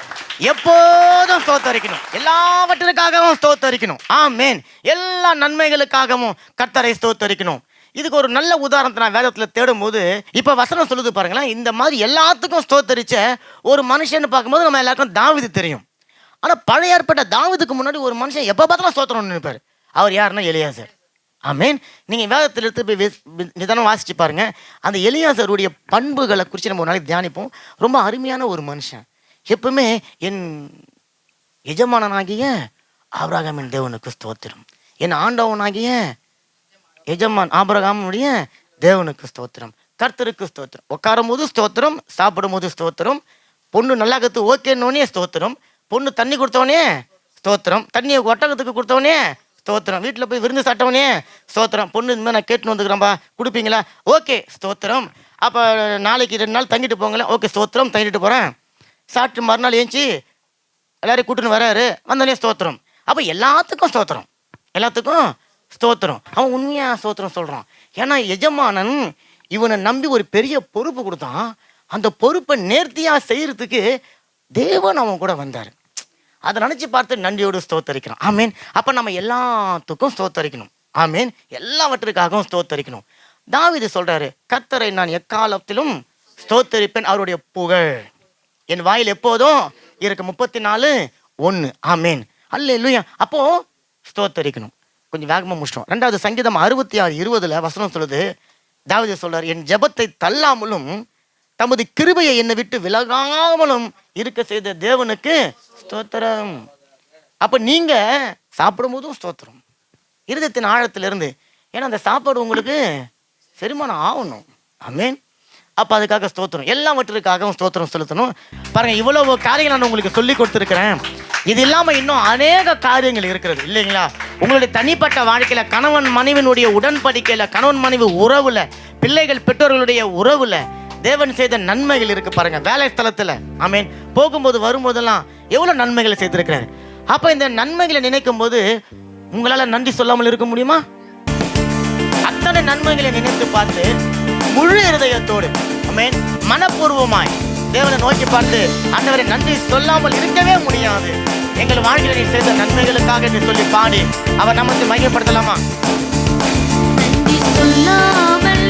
எப்போதும் ஸ்தோத்தரிக்கணும், எல்லாவற்றிற்காகவும் ஸ்தோத்தரிக்கணும். ஆமேன். எல்லா நன்மைகளுக்காகவும் கர்த்தரை ஸ்தோத்தரிக்கணும். இதுக்கு ஒரு நல்ல உதாரணத்தை நான் வேதத்தில் தேடும் போது இப்போ வசனம் சொல்லுது பாருங்களேன். இந்த மாதிரி எல்லாத்துக்கும் ஸ்தோத்தரிச்ச ஒரு மனுஷன்னு பார்க்கும்போது நம்ம எல்லாருக்கும் தாவீது தெரியும். ஆனால் பழைய ஏற்பட்ட தாவீதுக்கு முன்னாடி ஒரு மனுஷன் எப்போ பார்த்தாலும் ஸ்தோத்திரம்னு நினைப்பார். அவர் யாருன்னா எலியாசர். ஆமேன். நீங்கள் வேதத்தில் எடுத்து போய் நிதானம் வாசிச்சு பாருங்க. அந்த எலியாசருடைய பண்புகளை குறித்து நம்ம ஒரு நாளைக்கு தியானிப்போம். ரொம்ப அருமையான ஒரு மனுஷன். எப்பவுமே என் எஜமானனாகிய ஆபிரகாமின் தேவனுக்கு ஸ்தோத்திரம், என் ஆண்டவனாகிய எஜமான் ஆபிரகாமுடைய தேவனுக்கு ஸ்தோத்திரம், கர்த்தருக்கு ஸ்தோத்திரம். உட்காரும் போது ஸ்தோத்திரம், சாப்பிடும் போது ஸ்தோத்திரம், பொண்ணு நல்லா கற்று ஓகேன்னோடனே ஸ்தோத்திரம், பொண்ணு தண்ணி கொடுத்தவனே ஸ்தோத்திரம், தண்ணியை ஒட்டகத்துக்கு கொடுத்தவனே ஸ்தோத்திரம், வீட்டில் போய் விருந்து சாப்பிட்டவனே ஸ்தோத்திரம், பொண்ணு இந்த மாதிரி நான் கேட்டுன்னு வந்துக்கிறேன்பா கொடுப்பீங்களா, ஓகே ஸ்தோத்திரம். அப்போ நாளைக்கு 2 நாள் தங்கிட்டு போங்களேன். ஓகே ஸ்தோத்திரம், தங்கிட்டு போகிறேன். சாப்பிட்டு மறுநாள் ஏஞ்சி எல்லாரையும் கூட்டுன்னு வராரு, வந்தோடனே ஸ்தோத்திரம். அப்போ எல்லாத்துக்கும் ஸ்தோத்திரம், எல்லாத்துக்கும் ஸ்தோத்திரம். அவன் உண்மையாக ஸ்தோத்திரம் சொல்கிறான். ஏன்னா எஜமானன் இவனை நம்பி ஒரு பெரிய பொறுப்பு கொடுத்தான். அந்த பொறுப்பை நேர்த்தியாக செய்கிறதுக்கு தேவன் அவன் கூட வந்தார். அதை நினச்சி பார்த்து நன்றியோடு ஸ்தோத்தரிக்கிறான். ஆமீன். அப்போ நம்ம எல்லாத்துக்கும் ஸ்தோத்தரிக்கணும். ஆமீன். எல்லாவற்றுக்காகவும் ஸ்தோத்தரிக்கணும். தாவீது சொல்றாரு, கர்த்தரை நான் எக்காலத்திலும் ஸ்தோத்தரிப்பேன், அவருடைய புகழ் என் வாயில் எப்போதும் இருக்கு. 34:1. ஆமீன். அல்லேலூயா. அப்போ ஸ்தோத்தரிக்கணும். கொஞ்சம் வேகமாக முடிச்சிட்டோம். 2வது சங்கீதம் 66:20 வசனம் சொல்லுது, தாவீது சொல்றாரு, என் ஜெபத்தை தள்ளாமலும் தமது கிருபையை என்னை விட்டு விலகாமலும் இருக்க செய்த தேவனுக்கு ஸ்தோத்திரம். அப்போ நீங்க சாப்பிடும் போதும் ஸ்தோத்திரம், இருதயத்தின் ஆழத்திலிருந்து. ஏன்னா அந்த சாப்பாடு உங்களுக்கு செரிமானம் ஆகணும். ஆமீன். அப்போ அதுக்காக ஸ்தோத்திரம், எல்லாவற்றுக்காகவும் ஸ்தோத்திரம் செலுத்தணும். பாருங்க, இவ்வளவு காரியங்கள் நான் உங்களுக்கு சொல்லி கொடுத்துருக்கிறேன். இது இல்லாமல் இன்னும் அநேக காரியங்கள் இருக்கிறது இல்லைங்களா? உங்களுடைய தனிப்பட்ட வாழ்க்கையில, கணவன் மனைவினுடைய உடன்படிக்கையில, கணவன் மனைவி உறவுல, பிள்ளைகள் பெற்றோர்களுடைய உறவுல தேவன் செய்த நன்மைகள் இருக்கு பாருங்க. வேலை ஸ்தலத்துல ஆமீன், போகும்போது வரும்போதெல்லாம் எவ்வளவு நன்மைகளை செய்திருக்கிறார். அப்ப இந்த நன்மைகளை நினைக்கும் போது உங்களால நன்றி சொல்லாமல் இருக்க முடியுமா? அத்தனை நன்மைகளை நினைத்து பார்த்து முழு இருதயத்தோடு ஆமீன், மனப்பூர்வமாய் தேவனை நோக்கி பார்த்து, ஆண்டவரை நன்றி சொல்லாமல் இருக்கவே முடியாது. எங்கள் வாழ்க்கையில் நீ செய்த நன்மைகளுக்காக என்று சொல்லி பாடி அவர் நமக்கு மையப்படுத்தலாமா? நன்றி சொல்லாமல்